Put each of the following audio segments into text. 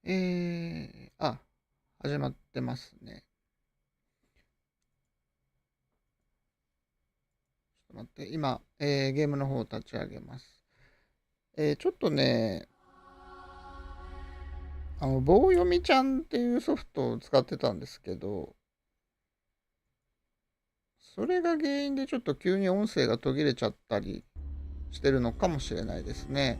始まってますね。ちょっと待って、今、ゲームの方を立ち上げます。ちょっとね、棒読みちゃんっていうソフトを使ってたんですけど、それが原因でちょっと急に音声が途切れちゃったりしてるのかもしれないですね。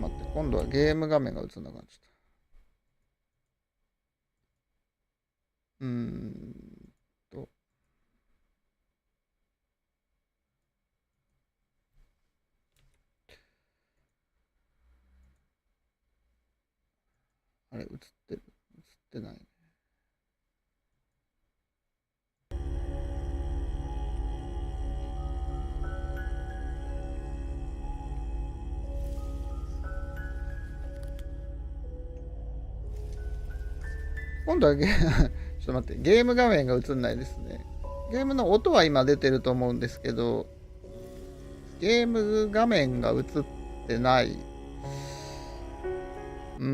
待って、今度はゲーム画面が映んなくなっちゃった。と。あれ、映ってる？映ってないね。今度はちょっと待って、ゲーム画面が映んないですね。ゲームの音は今出てると思うんですけど、ゲーム画面が映ってない。ちょっと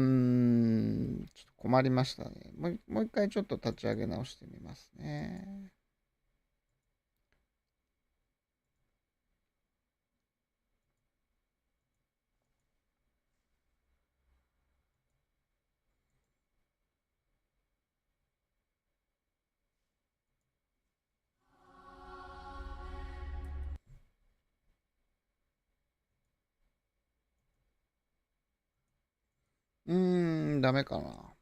困りましたね。もう一回ちょっと立ち上げ直してみますね。ダメかな。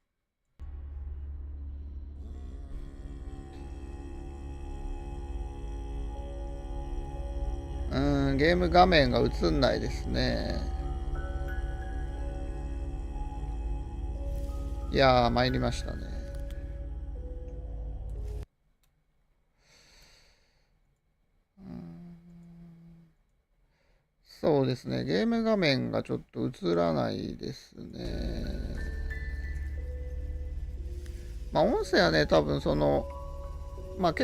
ゲーム画面が映んないですね。いやー、参りましたね。そうですね。ゲーム画面がちょっと映らないですね。音声はね、多分結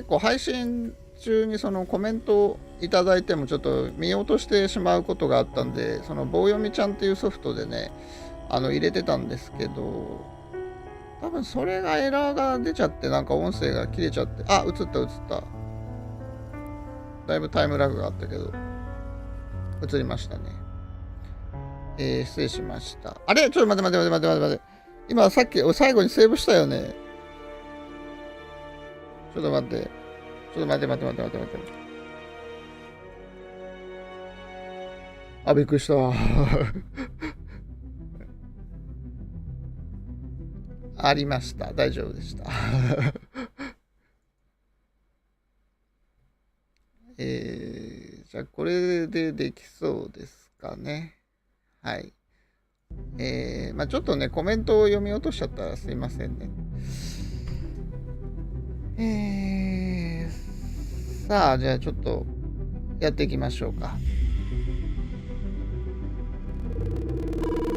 構配信中にそのコメントをいただいてもちょっと見落としてしまうことがあったんで、その棒読みちゃんっていうソフトでね、入れてたんですけど、多分それがエラーが出ちゃって、なんか音声が切れちゃって、映った。だいぶタイムラグがあったけど、映りましたね。失礼しました。あれちょっと待って。今さっき最後にセーブしたよね。ちょっと待って。びっくりした。ありました。大丈夫でした。じゃあこれでできそうですかね。はい。ちょっとね、コメントを読み落としちゃったらすいませんね。さあ、じゃあちょっとやっていきましょうか。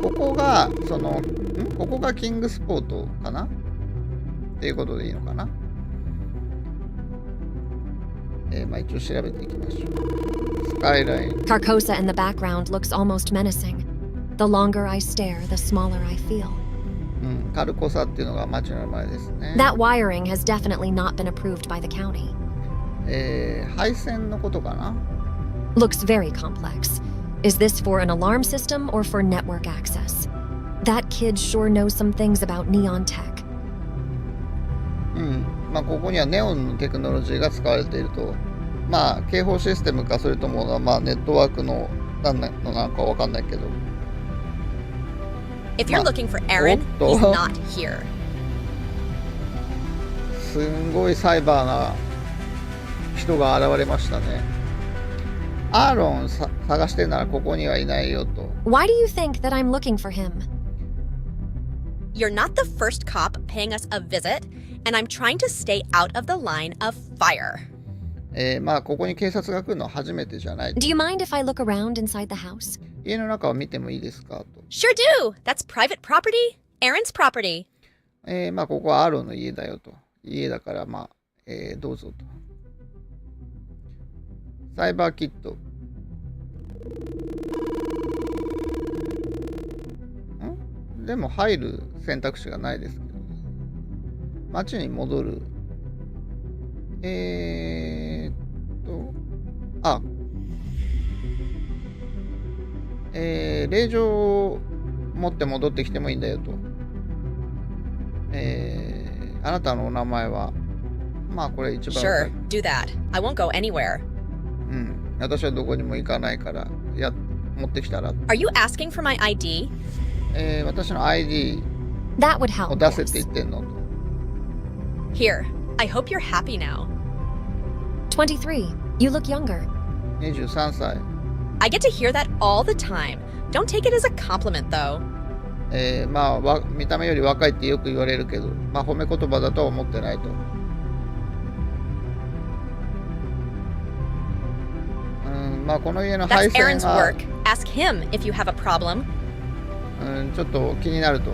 ここがキングスポートかなっていうことでいいのかな。一応調べていきましょう。スカイライン。Carcosa in the background looks almost menacing. The longer I stare, the smaller I feel. カルコサっていうのが町の名前ですね。That wiring has definitely not been approved by the county. 配線のことかな。Looks very complex. Is this for an alarm system or for network access? That kid sure knows some things about neon tech. ここにはネオンのテクノロジーが使われていると。警報システムか、それともネットワークの何なのかわかんないけど。If you're looking for Aaron, he's not here. すんごいサイバーな人が現れましたね。アーロン探してならここにはいないよと。Why do you think that I'm looking for him? You're not the first cop paying us a visit, and I'm trying to stay out of the line of fire. ここに警察が来るのは初めてじゃない。Do you mind if I look around inside the house? 家の中を見てもいいですかと。Sure do. That's private property. Aaron's property. ここはアーロンの家だよと。家だからどうぞと。サイバーキット。でも入る選択肢がないですけど、街に戻る。令状を持って戻ってきてもいいんだよと。あなたのお名前は、まあこれ一番。Sure, do that. I won't go anywhere. 私はどこにも行かないから持ってきたら。Are you asking for my ID? 私の ID That would を help. 出せって言ってんのと。Here, I hope you're happy now. 23. You look younger. 23歳。I get to hear that all the time. Don't take it as a compliment, though. まあ見た目より若いってよく言われるけど、まあ褒め言葉だとは思ってないと。まあこの家の配 That's 線 Aaron's が work. Ask him if you have a problem. ちょっと気になると。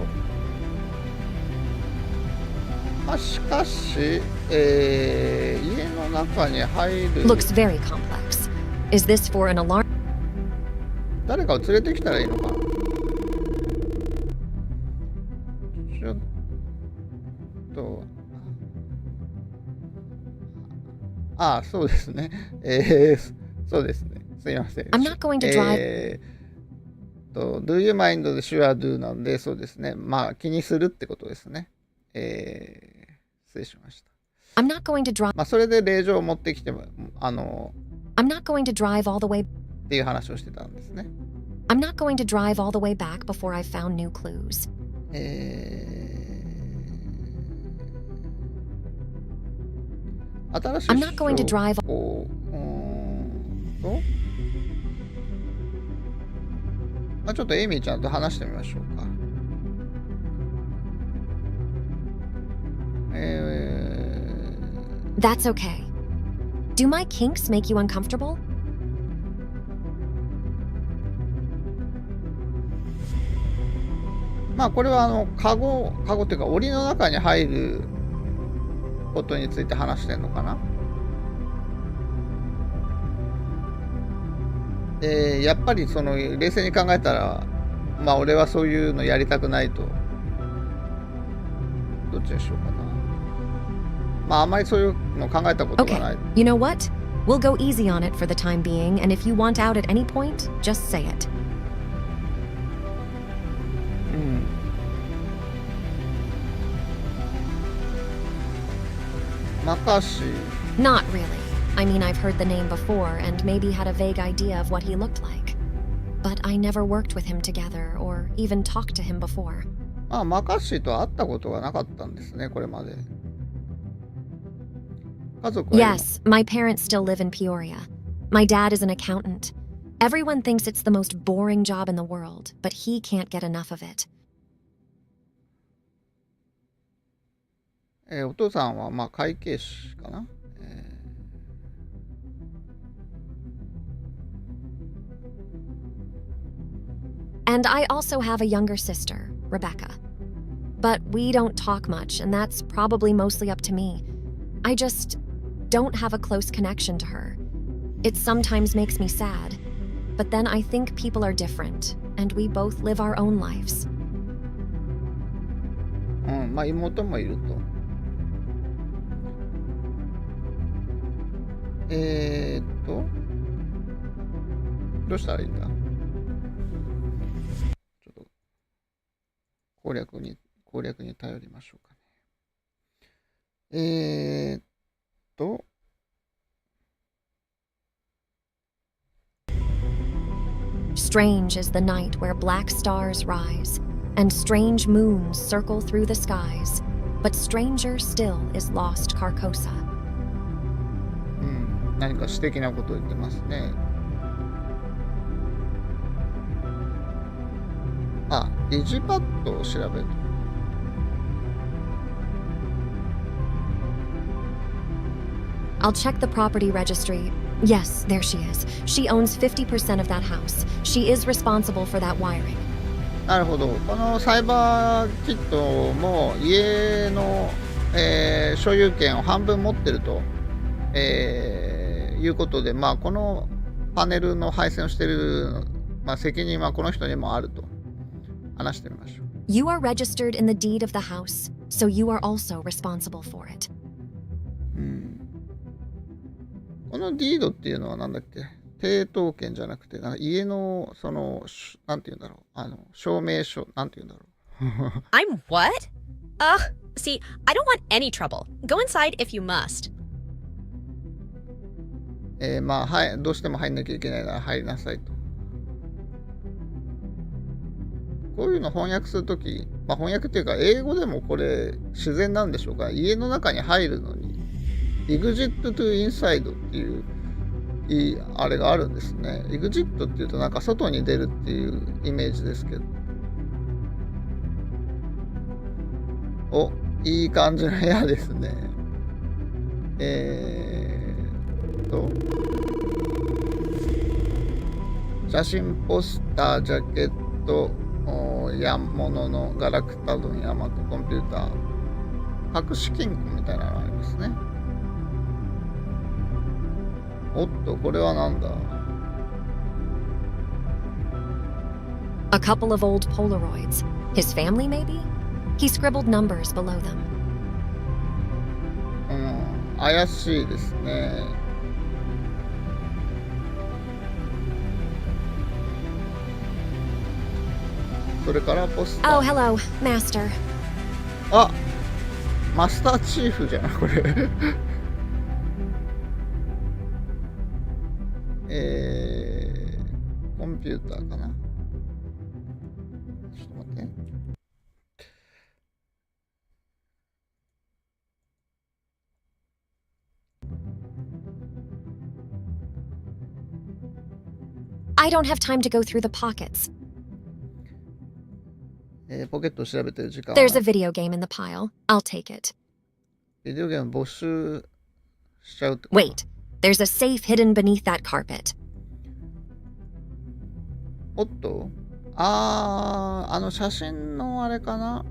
まあしかし、家の中に入る Looks very complex. Is this for an alarm? 誰かを連れてきたらいいのかな。ちょっとそうですね。そうですね。すいません。I'm not going to drive. Do you mind the sure do なんで、そうですね。まあ気にするってことですね。失礼しました。I'm not going to drive. まあそれで令状を持ってきてもI'm not going to drive all the way. っていう話をしてたんですね。I'm not going to drive all the way back before I found new clues. 新しい I'm not going to drive. ちょっとエイミーちゃんと話してみましょうか。That's okay. Do my kinks make you uncomfortable? まあこれはカゴっていうか檻の中に入ることについて話してんのかな。やっぱり冷静に考えたら、まあ俺はそういうのやりたくないと。どっちにしようかな。まああまりそういうの考えたことがない。Okay. You know what? We'll go easy on it for the time being, and if you want out at any point, just say it. マカシ Not really. I mean, I've heard the name before and maybe had a vague idea of what he looked like. But I never worked with him together or even talked to him before. マカシと会ったことがなかったんですね、これまで。家族は Yes, my parents still live in Peoria. My dad is an accountant. Everyone thinks it's the most boring job in the world, but he can't get enough of it. お父さんは会計士かな。And I also have a younger sister, Rebecca. But we don't talk much, and that's probably mostly up to me. I just don't have a close connection to her. It sometimes makes me sad. But then I think people are different, and we both live our own lives. 妹もいると。どうしたらいいんだ。ちょっと攻略に頼りましょうかね。Strange is the night where black stars rise, and strange moons circle through the skies, but stranger still is lost Carcosa. 何か詩的なことを言ってますね。デジパッドを調べる。I'll check the property registry. Yes, there she is. She owns 50% of that house. She is responsible for that wiring. なるほど。このサイバーキットも家の、所有権を半分持ってると、いうことで、このパネルの配線をしている、責任はこの人にもあると話してみましょう。You are registered in the deed of the house, so you are also responsible for it. このディードっていうのはなんだっけ、抵当権じゃなくて、なんか家のそのなんて言うんだろう、証明書なんて言うんだろう。I'm what? See, I don't want any trouble. Go inside if you must. まあはい、どうしても入んなきゃいけないなら入りなさいと。こういうの翻訳するとき、まあ、翻訳っていうか英語でもこれ自然なんでしょうか。家の中に入るのに Exit to Inside っていうあれがあるんですね。Exit っていうとなんか外に出るっていうイメージですけど。お、いい感じの部屋ですね。写真、ポスター、ジャケット、物のガラクタドン、ヤマト、コンピューター、隠し金庫みたいなのがありますね。おっと、これはなんだ？ A couple of old Polaroids. His family, maybe? He scribbled numbers below them. 怪しいですね。それからポスター。Oh, hello, Master. あ、マスターチーフじゃん、これ。コンピューターかな。ちょっと待って。I don't have time to go through the pockets. ポケットを調べてる時間は There's a video game in the pile. I'll take it. ビデオゲーム没収しちゃうってこと？ Wait, there's a safe hidden beneath that carpet. おっと、写真のあれかな。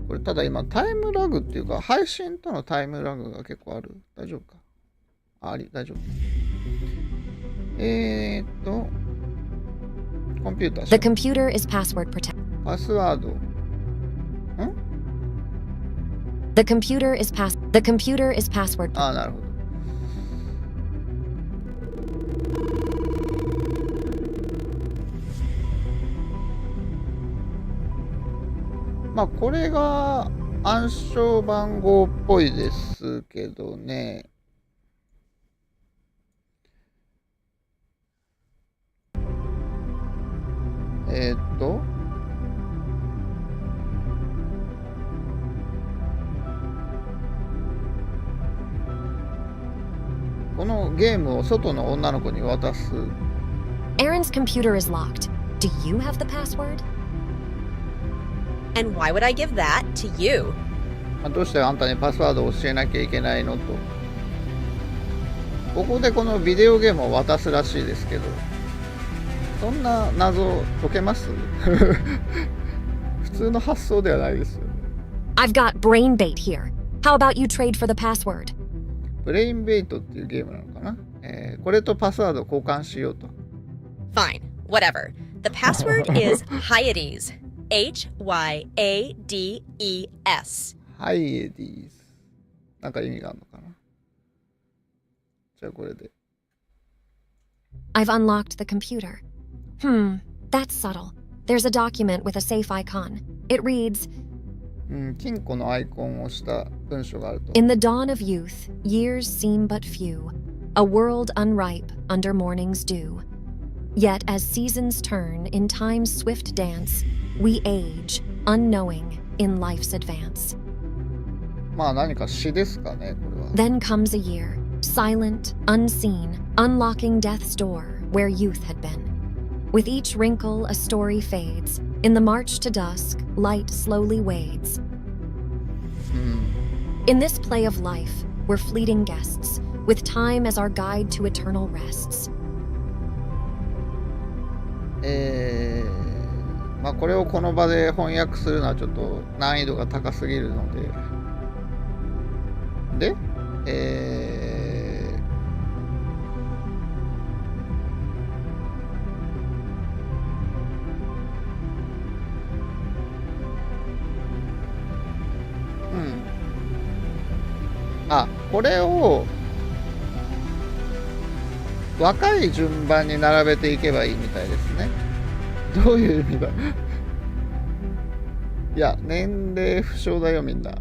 これただ今タイムラグっていうか配信とのタイムラグが結構ある。大丈夫か？大丈夫。コンピューター。The computer is password protected. パスワード。The computer is password. なるほど。まあこれが暗証番号っぽいですけどね。このゲームを外の女の子に渡す。Aaron's computer is locked. Do you have the password? And why would I give that to you? どうしてあんたにパスワードを教えなきゃいけないのと。ここでこのビデオゲームを渡すらしいですけど、そんな謎解けます？普通の発想ではないですよね。I've got brain bait here. How about you trade for the password? ブレインベイトっていうゲームなのかな。これとパスワードを交換しようと。Fine, whatever. The password is Hyades. Hyades. ハイエディーズ。なんか意味があるのかな。じゃあこれで。I've unlocked the computer. That's subtle. There's a document with a safe icon. It reads, 金庫のアイコンをした文章があると。In the dawn of youth, years seem but few, a world unripe under morning's dew. Yet as seasons turn in time's swift dance, we age, unknowing in life's advance. まあ何か詩ですかね、これは。Then comes a year, silent, unseen, unlocking death's door where youth had been. With each wrinkle, a story fades. In the march to dusk, light slowly wades. In this play of life, we're fleeting guests, with time as our guide to eternal rests. まあこれをこの場で翻訳するのはちょっと難易度が高すぎるので、あ、これを若い順番に並べていけばいいみたいですね。どういう意味だいや、年齢不詳だよみんな。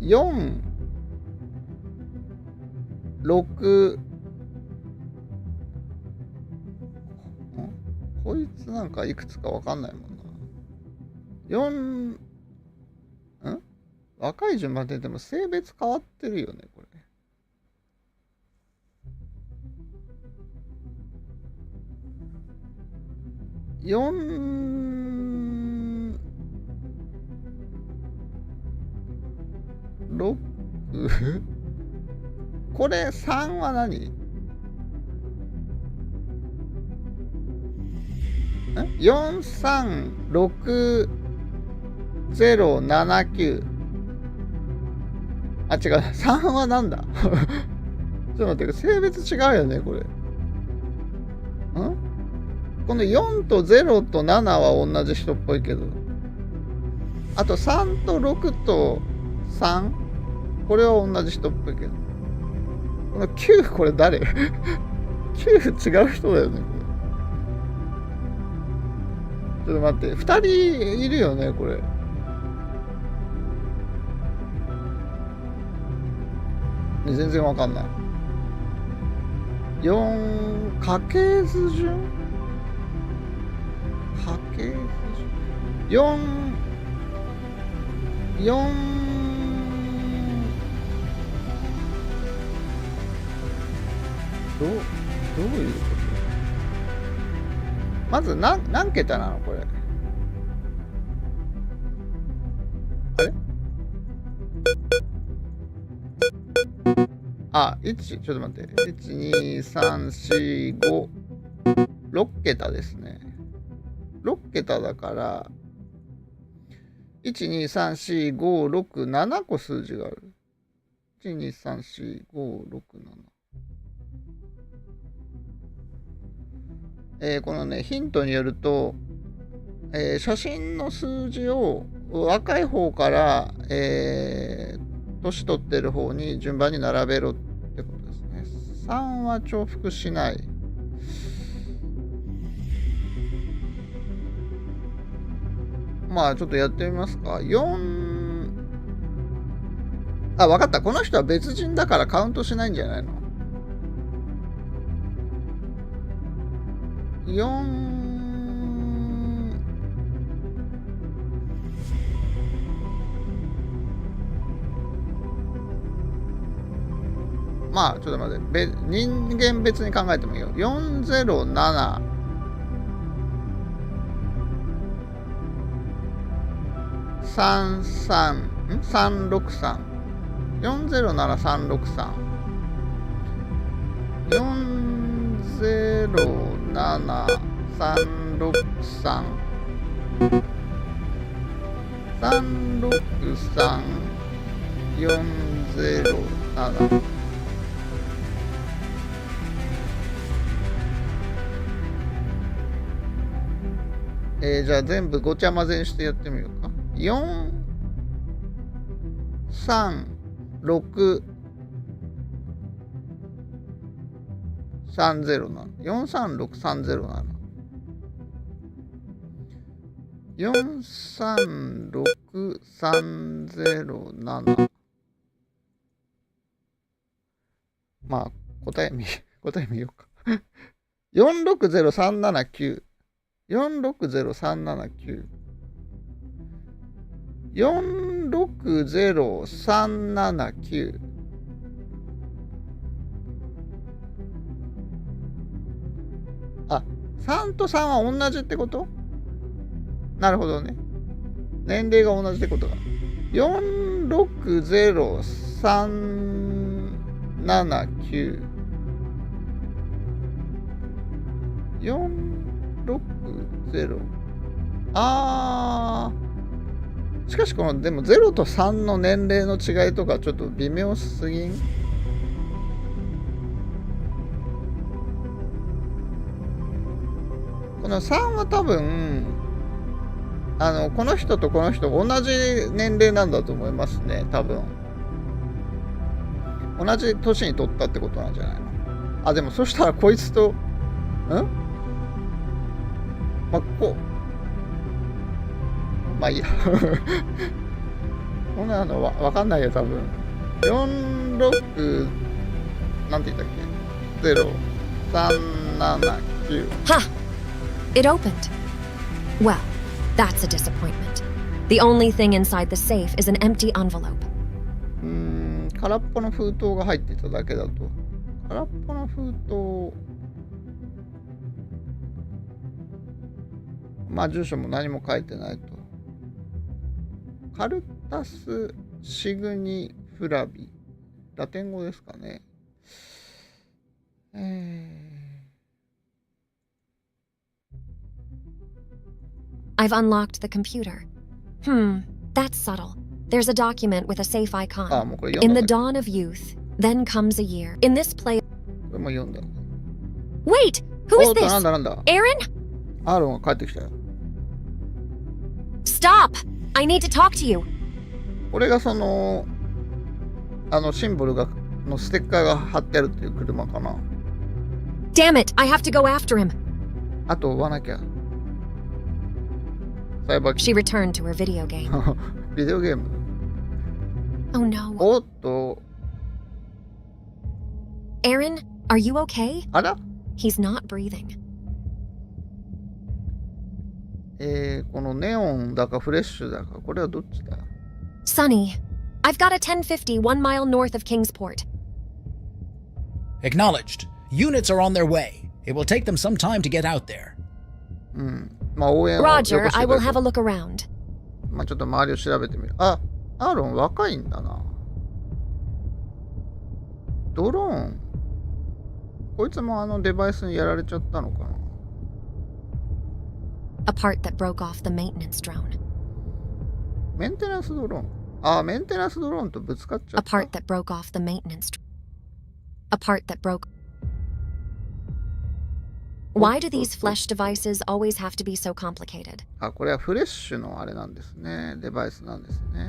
4、6、こいつなんかいくつかわかんないもんな。若い順番ででも性別変わってるよね、これ。4、6これ3は何?436079あ、違う、3はなんだちょっと待って、性別違うよね、これ。この4と0と7は同じ人っぽいけど。あと3と6と3、これは同じ人っぽいけど。この9、これ誰 ?9 違う人だよね、これ。ちょっと待って、2人いるよね、これ。全然わかんない。4家系図順家系図順4どういうことまず何桁なのこれあれちょっと待って。1、2、3、4、5、6桁ですね。6桁だから、1、2、3、4、5、6、7個数字がある。1、2、3、4、5、6、7。このね、ヒントによると、写真の数字を若い方から、年取ってる方に順番に並べろってことですね。3は重複しない。まあちょっとやってみますか。4、わかった。この人は別人だからカウントしないんじゃないの ?4、まあちょっと待って、人間別に考えてもいいよ。407 363 407 363 407 363 363 407じゃあ全部ごちゃ混ぜにしてやってみようか。4、3、6、307。436、307。436、307。まあ、答え見ようか。460379。460379。460379。3と3は同じってこと？なるほどね。年齢が同じってことだ。460379。460。しかしこのでも0と3の年齢の違いとかちょっと微妙すぎん？この3は多分この人とこの人同じ年齢なんだと思いますね、多分。同じ年に取ったってことなんじゃないの。あ、でもそしたらこいつと、まあ、まあいいや。こんなのわかんないよ、多分。46、なんて言ったっけ ?0、379。Ha! It opened. Well, that's a disappointment. The only thing inside the safe is an empty envelope. 空っぽの封筒が入っていただけだと。空っぽの封筒。まあ住所も何も書いてないと。カルタス・シグニ・フラビ。ラテン語ですかね。I've unlocked the computer. That's subtle. There's a document with a safe icon. In the dawn of youth, then comes a year. In this place. Wait! Who is this? Aaron? アーロンが帰ってきたよ。Stop! I need to talk to you. これがそのシンボルのステッカーが貼ってあるっていう車かな。Damn it! I have to go after him. あと追わなきゃ。She returned to her video game. ビデオゲーム。Oh no. おっと。Aaron, are you okay? あら？ He's not breathing. このネオンだかフレッシュだか、これはどっちだ？ Sonny, I've got a 1050 1 mile north of Kingsport. Acknowledged. Units are on their way. It will take them some time to get out there. Roger, I will have a look around. まあちょっと周りを調べてみる。あ、アーロン若いんだな。ドローン。こいつもデバイスにやられちゃったのかな。A part that broke off the maintenance drone. メンテナンスドローン。あ、メンテナンスドローンとぶつかっちゃった。A part that broke off the maintenance. A part that broke. Why do these flesh devices always have to be so complicated? あ、これはフレッシュのあれなんですね。デバイスなんですね。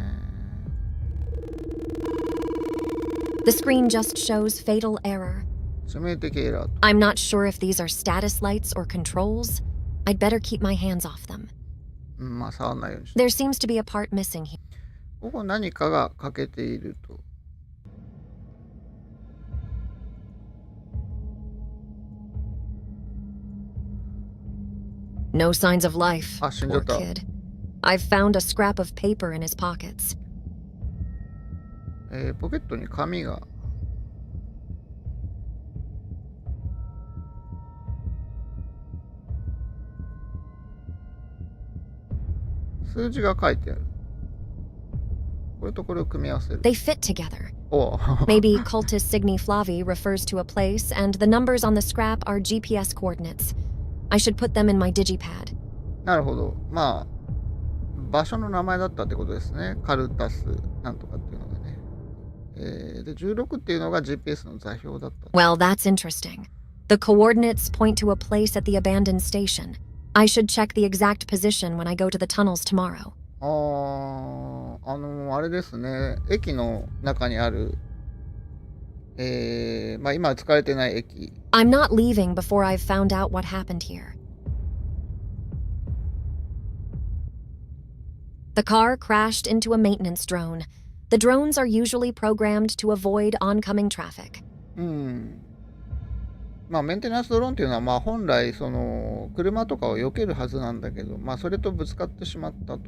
The screen just shows fatal error. 致命的エラーと。I'm not sure if these are status lights or controls. I'd better keep my hands off them. まあ触んないようにして。There seems to be a part missing here. ここ何かが欠けていると。No signs of life. あ、死んじゃ Poor った。kid. I've found a scrap of paper in his pockets. ポケットに紙が。数字が書いてある。これとこれを組み合わせる。They fit together. おう。Maybe cultus signi flavi refers to a place, and the numbers on the scrap are GPS coordinates. I should put them in my digipad. なるほど。まあ、場所の名前だったってことですね。カルタスなんとかっていうのがね。で、16っていうのが GPS の座標だった。Well, that's interesting. The coordinates point to a place at the abandoned station. I should check the exact position when I go to the tunnels tomorrow. あれですね。駅の中にある、まあ今使われてない駅。I'm not leaving before I've found out what happened here. The car crashed into a maintenance drone. The drones are usually programmed to avoid oncoming traffic. まあメンテナンスドローンっていうのはまあ本来その車とかを避けるはずなんだけど、まあそれとぶつかってしまったと。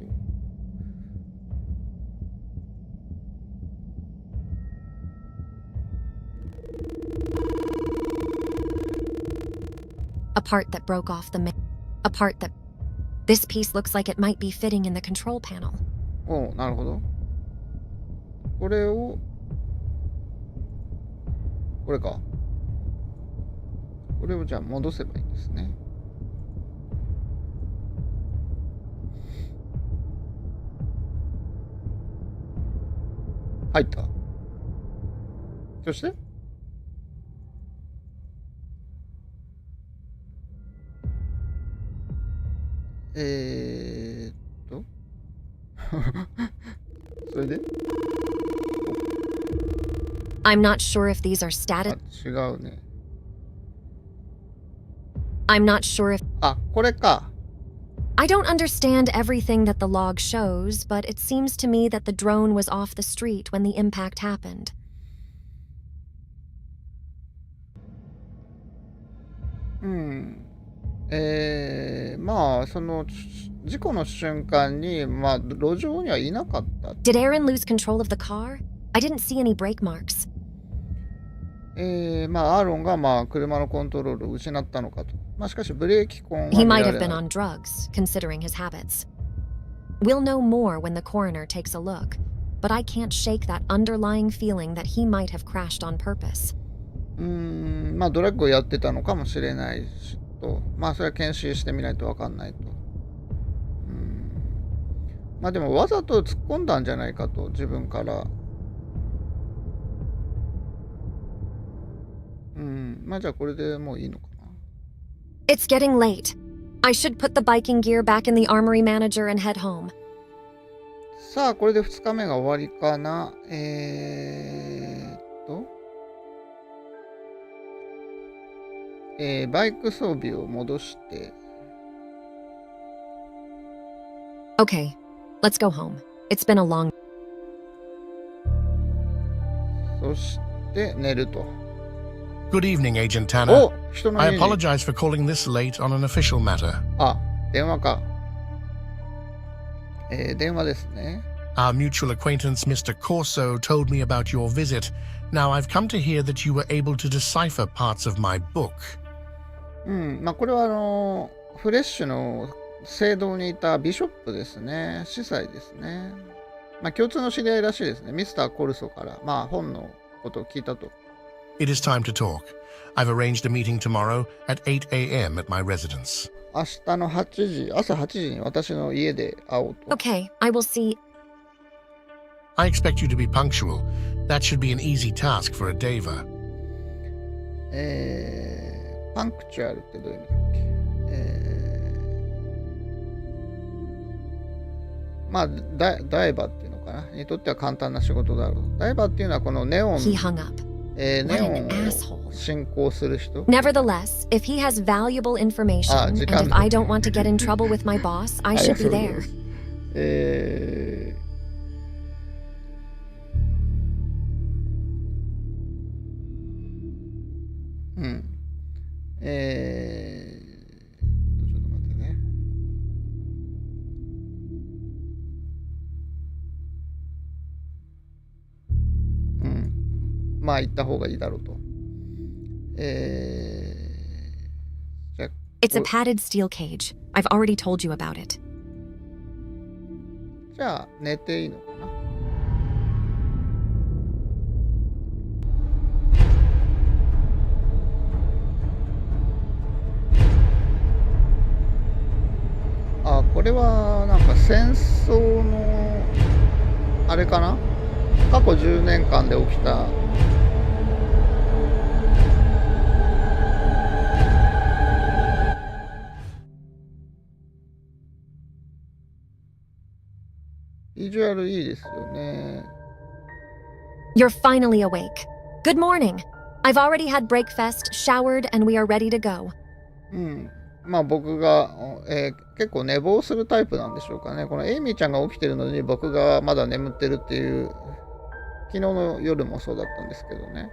A part that broke off the a part that this piece looks like it might be fitting in the control panel. おう、なるほど。これをこれか。これをじゃあ戻せばいいんですね。入った。そしてそれで I'm not sure if these are あ、 status. 違うね。 I'm not sure if. あ、これか。 I don't understand everything that the log shows, but it seems to me that the drone was off the street when the impact happened. うん。まあ、その事故の瞬間に、まあ、路上にはいなかった。 Did Aaron lose control of the car? I didn't see any brake marks. まあ、アーロンが、まあ、車のコントロールを失ったのかと。まあ、しかし、ブレーキ痕は He 見 might ら have れ been ない。 on drugs, considering his habits. We'll know more when the coroner takes a look, but I can't shake that underlying feeling that he might have crashed on purpose. まあ、ドラッグをやってたのかもしれないしと、まあ、それは検視してみないと分かんないと。まあ、でも、わざと突っ込んだんじゃないかと、自分から。まあ、じゃあ、これでもういいのかな。 It's getting late. I should put the biking gear back in the armory manager and head home. さあ、これで2日目が終わりかな。バイク装備を戻して。 Okay, let's go home. It's been a long. そして寝ると。 Good evening, Agent Tanner. お、人の I 家に。 apologize for calling this late on an official matter. あ、電話か。電話ですね。 Our mutual acquaintance, Mr. Corso, told me about your visit. Now, I've come to hear that you were able to decipher parts of my book. まあ、これはフレッシュの聖堂にいたビショップですね。司祭ですね。まあ、共通の知り合いらしいですね。ミスター・コルソから、まあ、本のことを聞いたと。 It is time to talk. I've arranged a meeting tomorrow at 8 a.m. at my residence. 明日の8時、朝8時に私の家で会おうと。 Okay, I will see. I expect you to be punctual. That should be an easy task for a Deva. パンクチュアルってどういう意味だっけ。まあ、ダイバーっていうのかな。にとっては簡単な仕事だろう。ダイバーっていうのはこのネオン、 He hung up. ネ What オ an ン asshole. を進行する人。 Nevertheless, if he has valuable information, and if I don't want to get in trouble with my boss, I should be there. ちょっと待ってね。まあ行った方がいいだろうと。じゃあ It's a padded steel cage. I've already told you about it. じゃあ寝ていいのかな。あ、これはなんか戦争のあれかな。過去10年間で起きたビジュアルいいですよね。 You're finally awake. Good morning. I've already had breakfast, showered, and we are ready to go. まあ僕が、結構寝坊するタイプなんでしょうかね。このエイミーちゃんが起きてるのに僕がまだ眠ってるっていう、昨日の夜もそうだったんですけどね。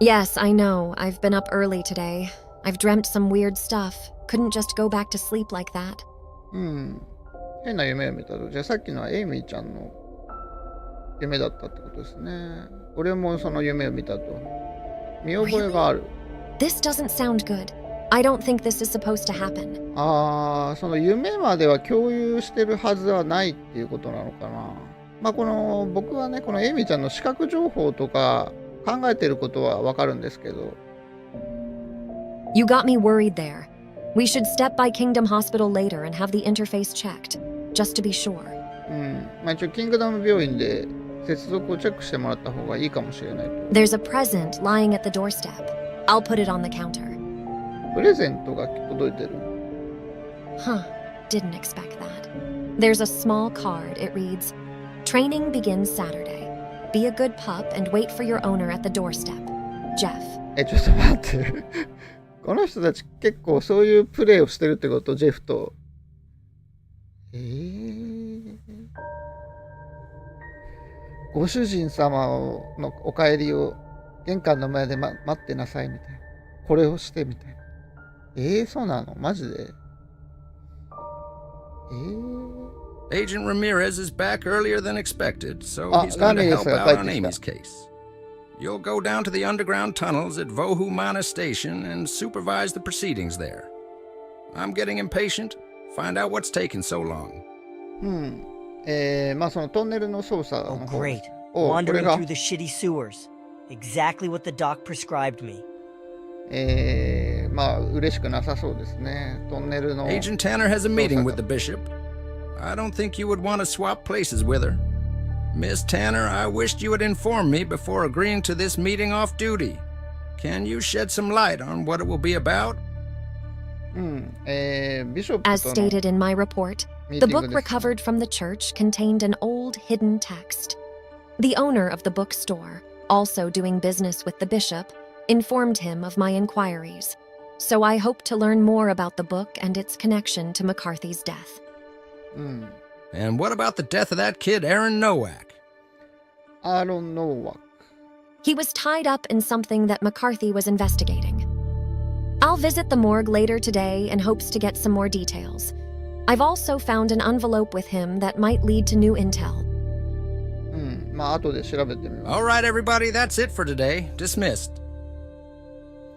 Yes, I know. I've been up early today. I've dreamt some weird stuff. Couldn't just go back to sleep like that. 変な夢を見たと。じゃあさっきのはエイミーちゃんの夢だったってことですね。俺もその夢を見たと。見覚えがある。 This doesn't sound good. I don't think this is supposed to happen. その夢までは共有してるはずはないっていうことなのかな。まあこの僕はね、このエイミーちゃんの視覚情報とか考えてることはわかるんですけど。 You got me worried there. We should step by Kingdom Hospital later and have the interface checked, just to be sure. まあ一応キングダム病院で接続をチェックしてもらった方がいいかもしれないと。 There's a present lying at the doorstep. I'll put it on the counter. プレゼントが届いてる。 Huh. didn't expect that. There's a small card. It reads, "Training begins Saturday. Be a good pup and wait for your owner at the doorstep. Jeff." ちょっと待ってこの人たち結構そういうプレイをしてるってこと、ジェフと。ご主人様のお帰りを玄関の前で、待ってなさいみたいな。これをしてみたいな。そうなの？マジでAgent Ramirez is back earlier than expected, so he's going to help out on Amy's case. You'll go down to the underground tunnels at Vohumana Station and supervise the proceedings there. I'm getting impatient. Find out what's taking so long. そのトンネルの操作の方。 Oh, great. Wandering through the shitty sewers. Exactly what the doc prescribed me. 嬉しくなさそうですね。トンネルの。Agent Tanner has a meeting with the bishop. I don't think you would want to swap places with her. Miss Tanner, I wished you had informed me before agreeing to this meeting off duty. Can you shed some light on what it will be about? As stated in my report, the book recovered from the church contained an old hidden text. The owner of the bookstore, also doing business with the bishop, informed him of my inquiries. So I hope to learn more about the book and its connection to McCarthy's death. And what about the death of that kid, Aaron Nowak? Aaron Nowak. He was tied up in something that McCarthy was investigating. I'll visit the morgue later today in hopes to get some more details. I've also found an envelope with him that might lead to new intel. 後で調べてみます。 All right, everybody, that's it for today. Dismissed.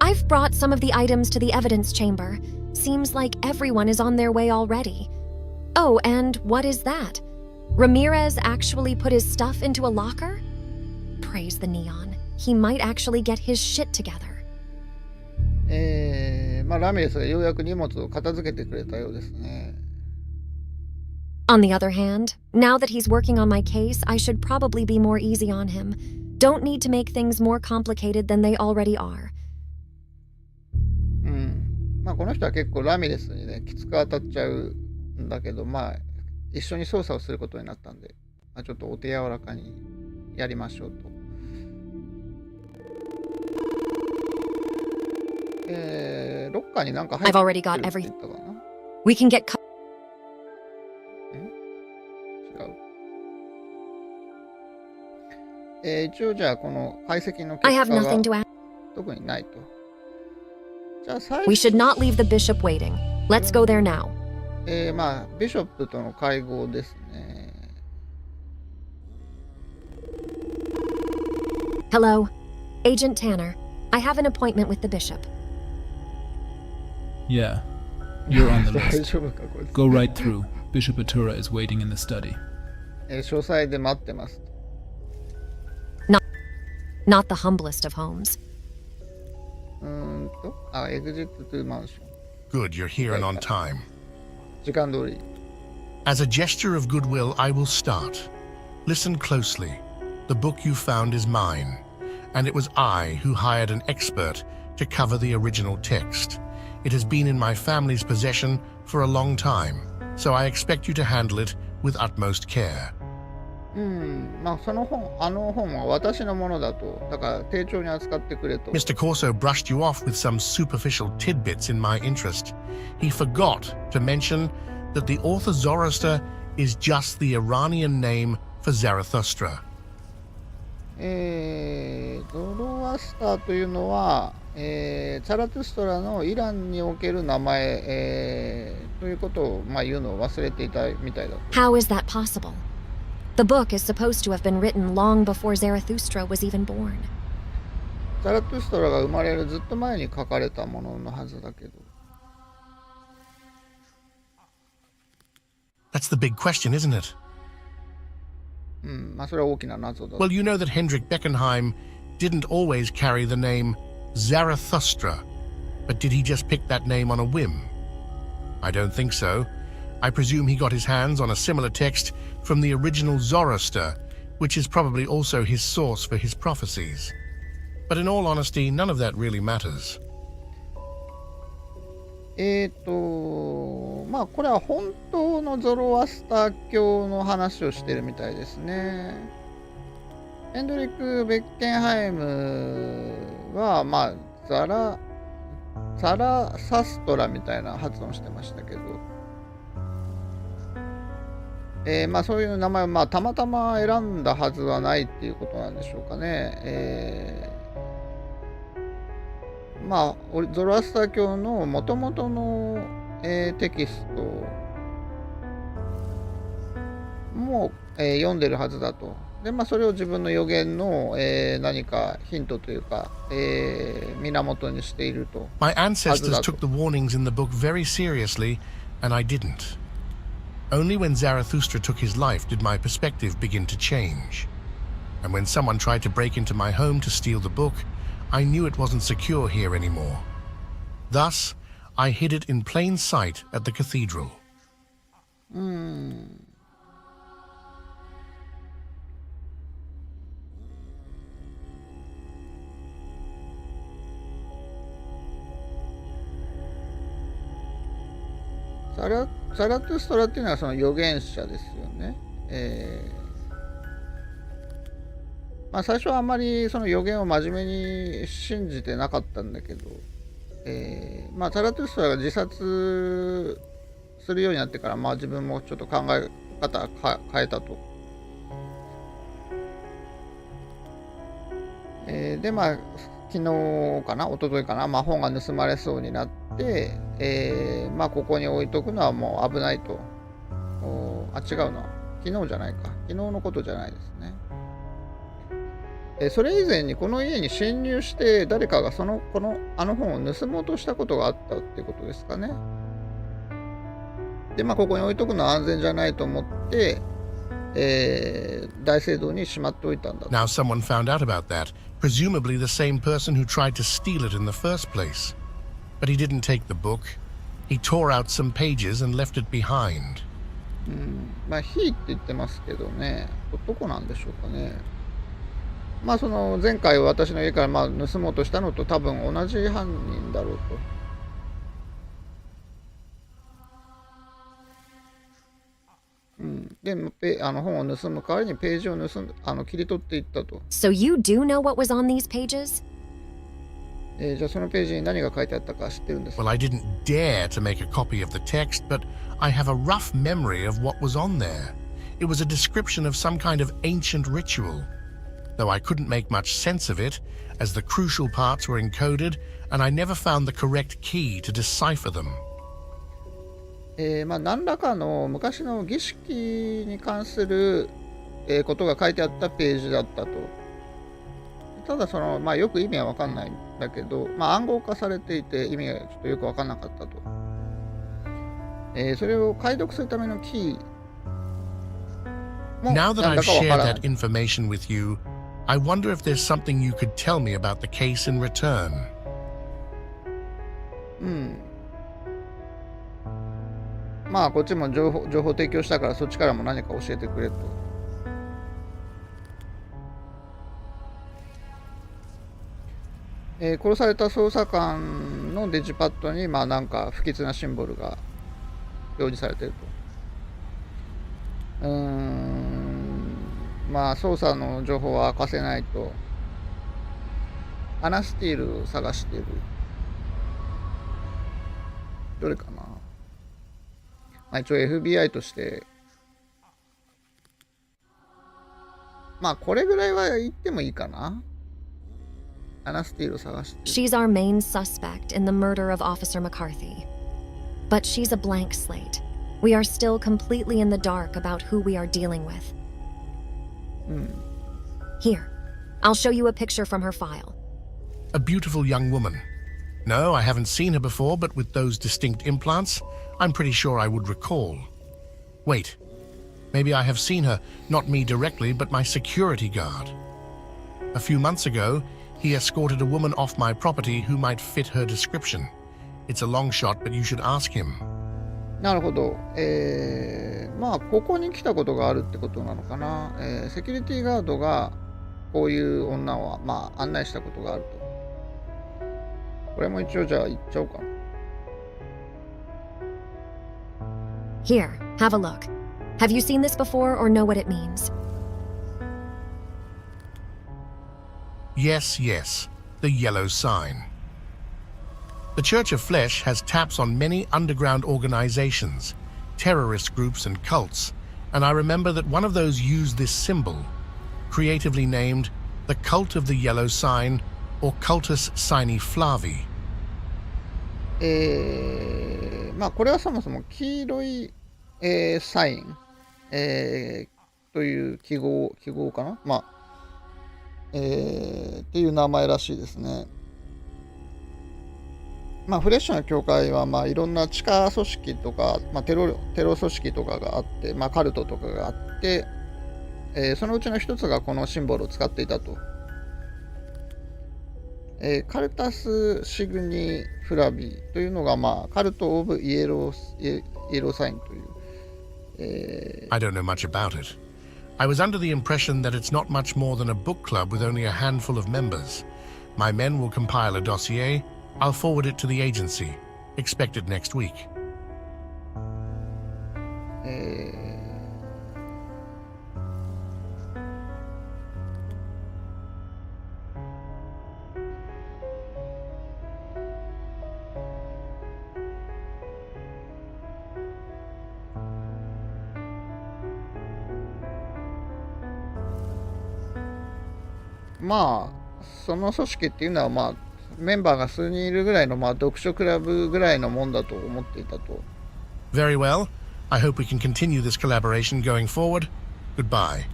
I've brought some of the items to the evidence chamber. Seems like everyone is on their way already. Oh, and what is that? Ramirez actually put his stuff into a locker? Praise the neon. He might actually get his shit together. ラミレスがようやく荷物を片付けてくれたようですね。On the other hand, now that he's working on my case, I should probably be more easy on him. Don't need to make things more complicated than they already are. この人は結構ラミレスにね、きつく当たっちゃうんだけど、一緒に捜査をすることになったんで、ちょっとお手柔らかにやりましょうと。ロッカーになんか入ってるって言ったかな。We can get. 違う。一応じゃあこの解析の結果が特にないと。じゃあ最初 We should not leave the bishop waiting. Let's go there now. ビショップとの会合ですね。Hello, Agent Tanner. I have an appointment with the bishop. Yeah, you're on the list. 大丈夫かこれ。Go right through. Bishop Atura is waiting in the study. 書斎で待ってます。Not the humblest of homes. エグジットトゥマンション。Good, you're here and on time. 時間通り。As a gesture of goodwill, I will start. Listen closely. The book you found is mine, and it was I who hired an expert to cover the original text. It has been in my family's possession for a long time, so I expect you to handle it with utmost care. その本、あの本は私のものだと、だから丁重に扱ってくれと。Mr. Corso brushed you off with some superficial tidbits in my interest. He forgot to mention that the author Zoroaster is just the Iranian name for Zarathustra. ゾロアスターというのは、ザラトゥストラのイランにおける名前、ということを、言うのを忘れていたみたいだと。How is that possible? The book is supposed to have been written long before Zarathustra was even born. ザラトゥストラが生まれるずっと前に書かれたもののはずだけど。That's the big question, isn't it? それは大きな謎だ。Well, you know that Hendrik Beckenheim didn't always carry the name Zarathustra, but did he just pick that name on a whim? I don't think so. I presume he got his hands on a similar text from the original Zoroaster, which is probably also his source for his prophecies. But in all honesty, none of that really matters. まあこれは本当のゾロアスター教の話をしてるみたいですね。ヘンドリック・ベッケンハイムはまあザラサストラみたいな発音してましたけど、まあそういう名前をまあたまたま選んだはずはないっていうことなんでしょうかね。まあゾロアスター教のもともとの、テキストも、読んでるはずだと。でまあそれを自分の予言の、何かヒントというか、源にしていると。My ancestors took the warnings in the book very seriously, and I didn't. Only when Zarathustra took his life did my perspective begin to change. And when someone tried to break into my home to steal the book, I knew it wasn't secure here anymore. Thus, I hid it in plain sight at the cathedral. ザラトゥストラっていうのはその預言者ですよね。まあ最初はあんまりその預言を真面目に信じてなかったんだけど、まあザラトゥストラが自殺するようになってから、まあ自分もちょっと考え方変えたと。でまあ昨日かな一昨日かな、まあ、本が盗まれそうになって、まあここに置いとくのはもう危ないと。違うな、昨日じゃないか、昨日のことじゃないですね。それ以前にこの家に侵入して誰かがあの本を盗もうとしたことがあったっていうことですかね。でまあここに置いとくのは安全じゃないと思って、大聖堂にしまっておいたんだと。Now someone found out about that, presumably the same person who tried to steal it in the first place. But he didn't take the book. He tore out some pages and left it behind. まあ、he って言ってますけどね、どこなんでしょうかね。まあ、その前回私の家からまあ盗もうとしたのと多分同じ犯人だろうと。で、本を盗む代わりにページを切り取っていったと。So you do know what was on these pages? じゃあそのページに何が書いてあったか知ってるんですか？ Well, I didn't dare to make a copy of the text, but I have a rough memory of what was on there. It was a description of some kind of ancient ritual, though I couldn't make much sense of it, as the crucial parts were encoded, and I never found the correct key to decipher them. まあ何らかの昔の儀式に関する、ことが書いてあったページだったと。ただまあよく意味は分かんないんだけど、まあ暗号化されていて意味がちょっとよく分かんなかったと。それを解読するためのキーも Now 何 that だ I've か分 shared からない。 that information with you, I wonder if there's something you could tell me about the case in return. まあこっちも情報提供したからそっちからも何か教えてくれと。殺された捜査官のデジパッドにまあなんか不吉なシンボルが表示されていると。まあ捜査の情報は明かせないと。アナスティールを探している。どれかな。まあ一応 FBI としてまあこれぐらいは言ってもいいかな。アナスティールを探して。She's our main suspect in the murder of Officer McCarthy. But she's a blank slate. We are still completely in the dark about who we are dealing with. Here, I'll show you a picture from her file. A beautiful young woman. No, I haven't seen her before, but with those distinct implants, I'm pretty sure I would recall. Wait, maybe I have seen her, not me directly, but my security guard. A few months ago, he escorted a woman off my property who might fit her description. It's a long shot, but you should ask him. なるほど。まあここに来たことがあるってことなのかな。セキュリティガードがこういう女をまあ案内したことがあると。これも一応じゃあ言っちゃおうかな。Here, have a look. Have you seen this before or know what it means? Yes, yes, the yellow sign. The Church of Flesh has taps on many underground organizations, terrorist groups and cults, and I remember that one of those used this symbol, creatively named the Cult of the Yellow Sign or Cultus Sine Flavi. まあこれはそもそも黄色い、サイン、という記号かな、まあっていう名前らしいですね。まあフレッシュな教会はまあいろんな地下組織とか、まあ、テロ組織とかがあって、まあ、カルトとかがあって、そのうちの一つがこのシンボルを使っていたと。カルタス・シグニ・フラビというのが、まあ、カルト・オブ・イエローサインという、I don't know much about it. I was under the impression that it's not much more than a book club with only a handful of members. My men will compile a dossier. I'll forward it to the agency. Expected next week. まあその組織っていうのはまあメンバーが数人いるぐらいのまあ読書クラブぐらいのもんだと思っていたと。Very well. I hope we can continue this collaboration going forward. Goodbye.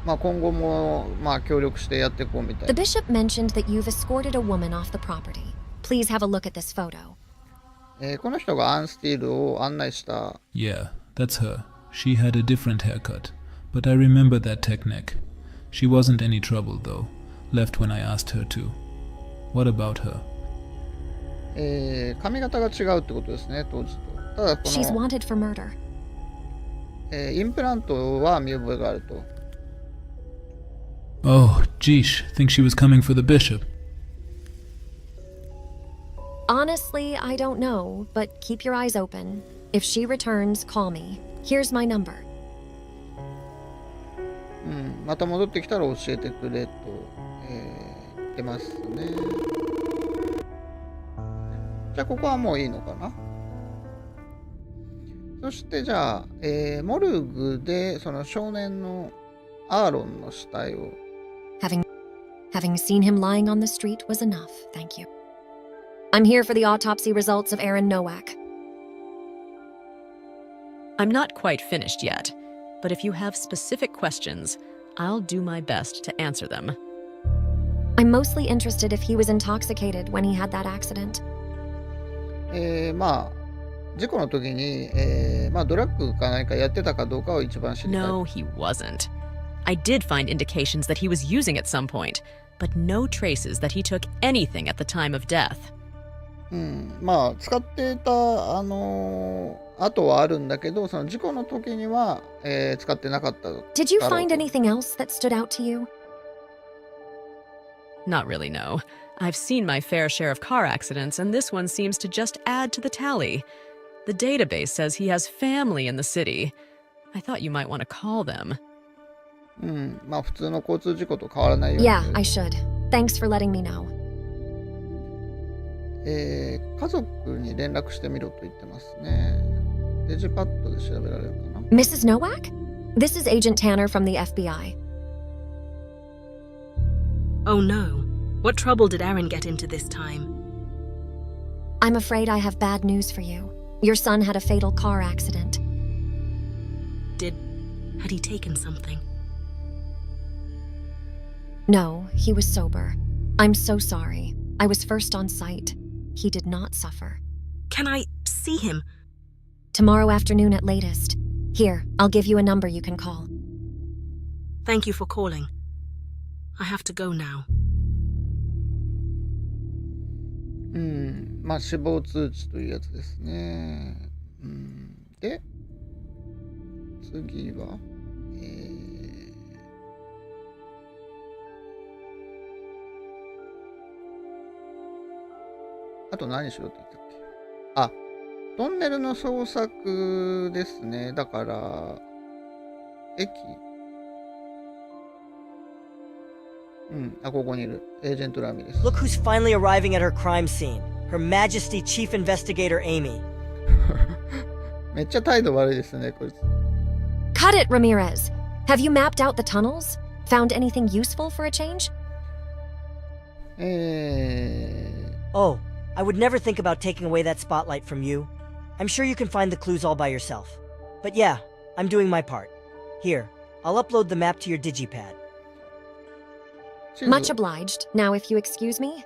まあ今後もまあ協力してやっていこうみたい The な。 bishop mentioned that you've escorted a woman off the property. Please have a look at this photo. この人がアンスティールを案内した。 Yeah, that's her. She had a different haircut, but I remember that tech neck. She wasn't any trouble though. Left when I asked her to. What about her? 髪型が違うってことですね、当時と。ただこ She's の、wanted for murder. インプラントは見覚えがあると。 Oh, geesh, think she was coming for the bishop. Honestly, I don't know, but keep your eyes open. If she returns, call me. Here's my number. また戻ってきたら教えてくれと、言ってますね。じゃあここはもういいのかな。そしてじゃあ、モルグでその少年のアーロンの死体を。 Having seen him lying on the street was enough, thank you. I'm here for the autopsy results of Aaron Nowak. I'm not quite finished yet, but if you have specific questions, I'll do my best to answer them. I'm mostly interested if he was intoxicated when he had that accident. まあ事故の時に、まあドラッグか何かやってたかどうかを一番知りたい。 No, he wasn't. I did find indications that he was using at some point, but no traces that he took anything at the time of death. まあ使ってた跡はあるんだけど、その事故の時には、使ってなかった。 Did you find anything else that stood out to you? Not really, no. I've seen my fair share of car accidents, and this one seems to just add to the tally. The database says he has family in the city. I thought you might want to call them. まあ普通の交通事故と変わらないように。 Yeah, I should. Thanks for letting me know. 家族に連絡してみろと言ってますね。デジパッドで調べられるかな。 Mrs. Nowak? This is Agent Tanner from the FBI. Oh no. What trouble did Aaron get into this time? I'm afraid I have bad news for you. Your son had a fatal car accident. Had he taken something? No, he was sober. I'm so sorry. I was first on site. He did not suffer. Can I see him? Tomorrow afternoon at latest. Here, I'll give you a number you can call. Thank you for calling. I have to go now. まあ死亡通知というやつですね。で、次は、あと何しろって言ったっけ。あ、トンネルの捜索ですね。だから、駅。うん、あ、ここにいる。エージェントラミです。Look who's finally arriving at her crime scene. Her Majesty Chief Investigator Amy. めっちゃ態度悪いですね、こいつ。Cut it, Ramirez! Have you mapped out the tunnels? Found anything useful for a change? Oh, I would never think about taking away that spotlight from you. I'm sure you can find the clues all by yourself. But yeah, I'm doing my part. Here, I'll upload the map to your digipad. Much obliged. Now, if you excuse me.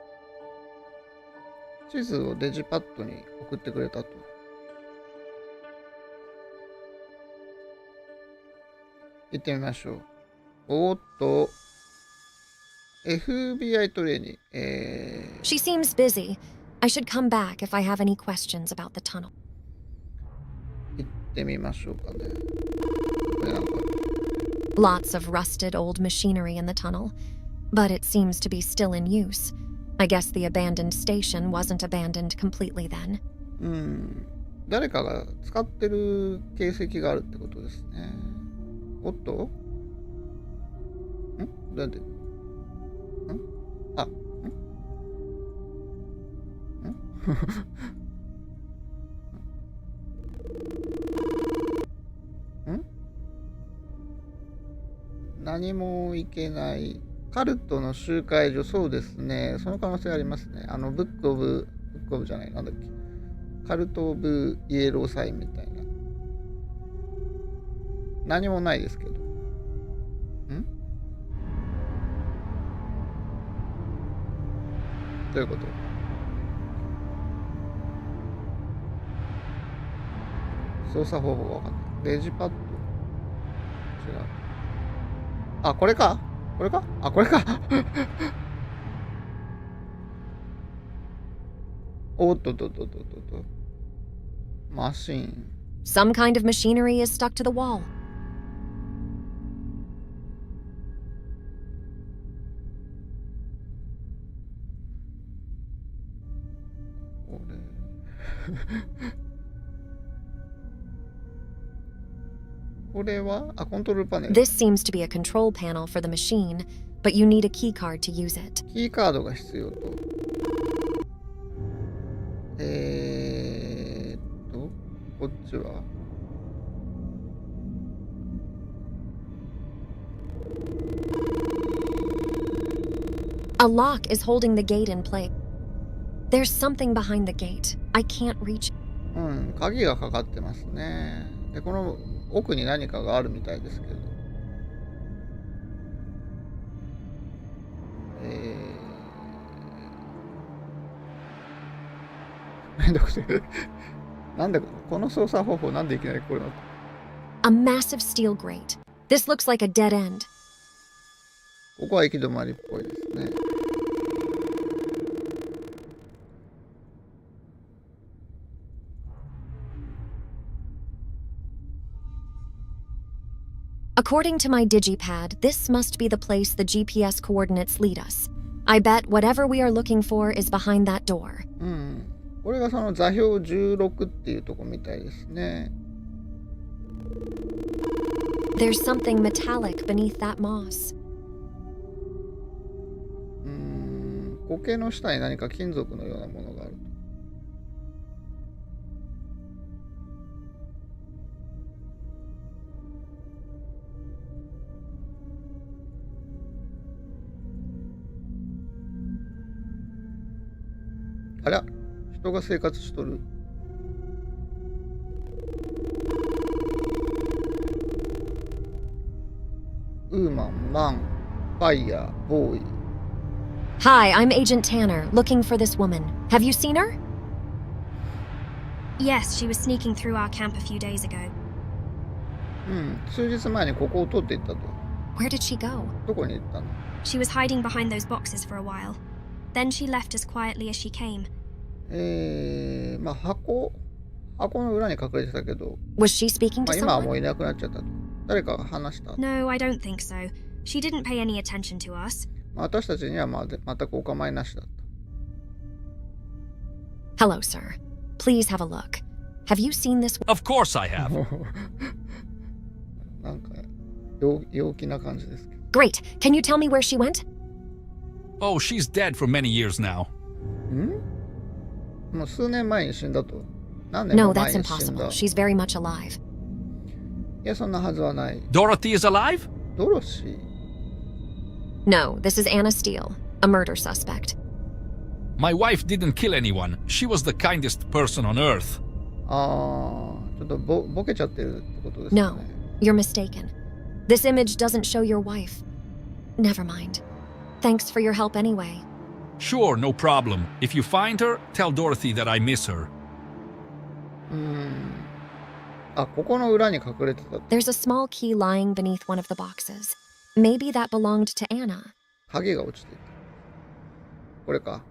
地図をデジパッドに送ってくれたと。行ってみましょう。おーっと、FBI トレーニー。She seems busy. I should come back if I have any questions about the tunnel. 行ってみましょうかね。これなんか Lots of rusted old machinery in the tunnel, but it seems to be still in use. I guess the abandoned station wasn't abandoned completely then. 誰かが使ってる形跡があるってことですね。おっと？なんで？あ、何もいけない。カルトの集会所、そうですね。その可能性ありますね。ブックオブじゃない、なんだっけ。カルト・オブ・イエローサインみたいな。何もないですけど。どういうこと？操作方法がわかんない。デジパッド。違う。あ、これか？これか？あ、これか。おっとっとっとっとっと。マシーン。Some kind of machinery is stuck to the wall. これはコントロールパネル。This seems to be a control panel for the machine, but you need a key card to use it. キーカードが必要と。こっちはA lock is holding the gate in place. There's something behind the gate. I can't reach. 鍵がかかってますね。で、この奥に何かがあるみたいですけど。めんどくせえ。なんでこの操作方法なんでいきなりこれなの？ A massive steel grate. This looks like a dead end. ここは行き止まりっぽいですね。According to my digipad, this must be the place the GPS coordinates lead us. I bet whatever we are looking for is behind that door. これがその座標16っていうとこみたいですね。There's something metallic beneath that moss. 苔の下に何か金属のようなものがある。あら、人が生活しとる。ウーマン、マン、ファイヤー、ボーイ。Hi, I'm Agent Tanner, looking for this woman. Have you seen her? Yes, she was sneaking through our camp a few days ago. 数日前にここを通っていったと。Where did she go? どこに行ったの？ She was hiding behind those boxes for a while. Then she left as quietly as she came. まあ箱の裏に隠れてたけど。Was she speaking to someone? 今はもういなくなっちゃったと。誰かが話した。No, I don't think so. She didn't pay any attention to us. 私たちには全くお構いなしだっ Hello, sir. Please have a look. Have you seen this? Of course I have. なんか陽気な感じですけど。Great. Can you tell me where she went? Oh, she's dead for many years now. もう数年前に死んだと。何年も No, 前 that's に死んだ。 impossible. She's very much alive. いや、そんなはずはない。 Dorothy is alive? ドロシー No, this is Anna Steele, a murder suspect. My wife didn't kill anyone. She was the kindest person on earth. ああ、ちょっとボケちゃってるってことですか No, ね。you're mistaken. This image doesn't show your wife. Never mind. Thanks for your help anyway. Sure, no problem. If you find her, tell Dorothy that I miss her. あ、ここの裏に隠れてた。 There's a small key lying beneath one of the boxes. Maybe that belonged to Anna. 鍵が落ちていた。これか。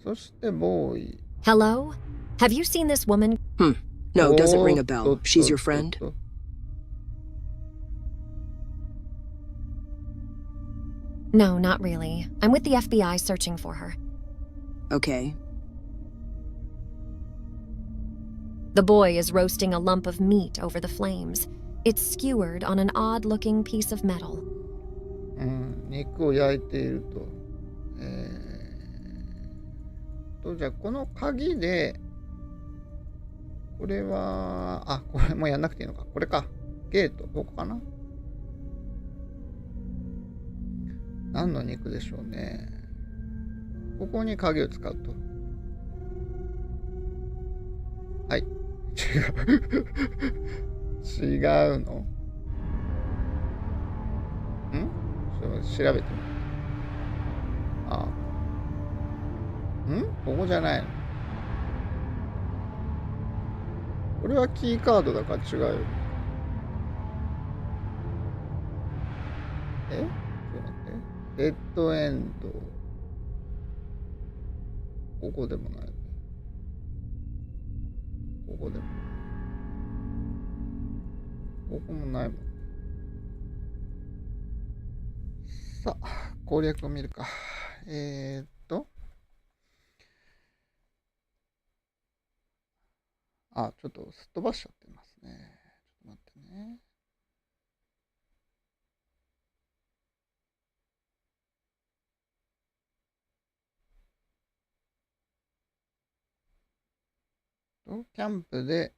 そしてボーイ。 Hello? Have you seen this woman? No, doesn't ring a bell. She's your friend? No, not really. I'm with the FBI searching for her. Okay. The boy is roasting a lump of meat over the flames. It's skewered on an odd-looking piece of metal. 肉を焼いていると。じゃあこの鍵で、これは、あ、これもやんなくていいのか。これか。ゲート、ここかな。何の肉でしょうね。ここに鍵を使うと。はい。違うの？調べてみる。あ。ここじゃないの？これはキーカードだから違うよね。ちょっと待って。レッドエンド。ここでもない。ここでも。ここもないもん。さあ、攻略を見るか。あ、ちょっとすっ飛ばしちゃってますね。ちょっと待ってね。キャンプで、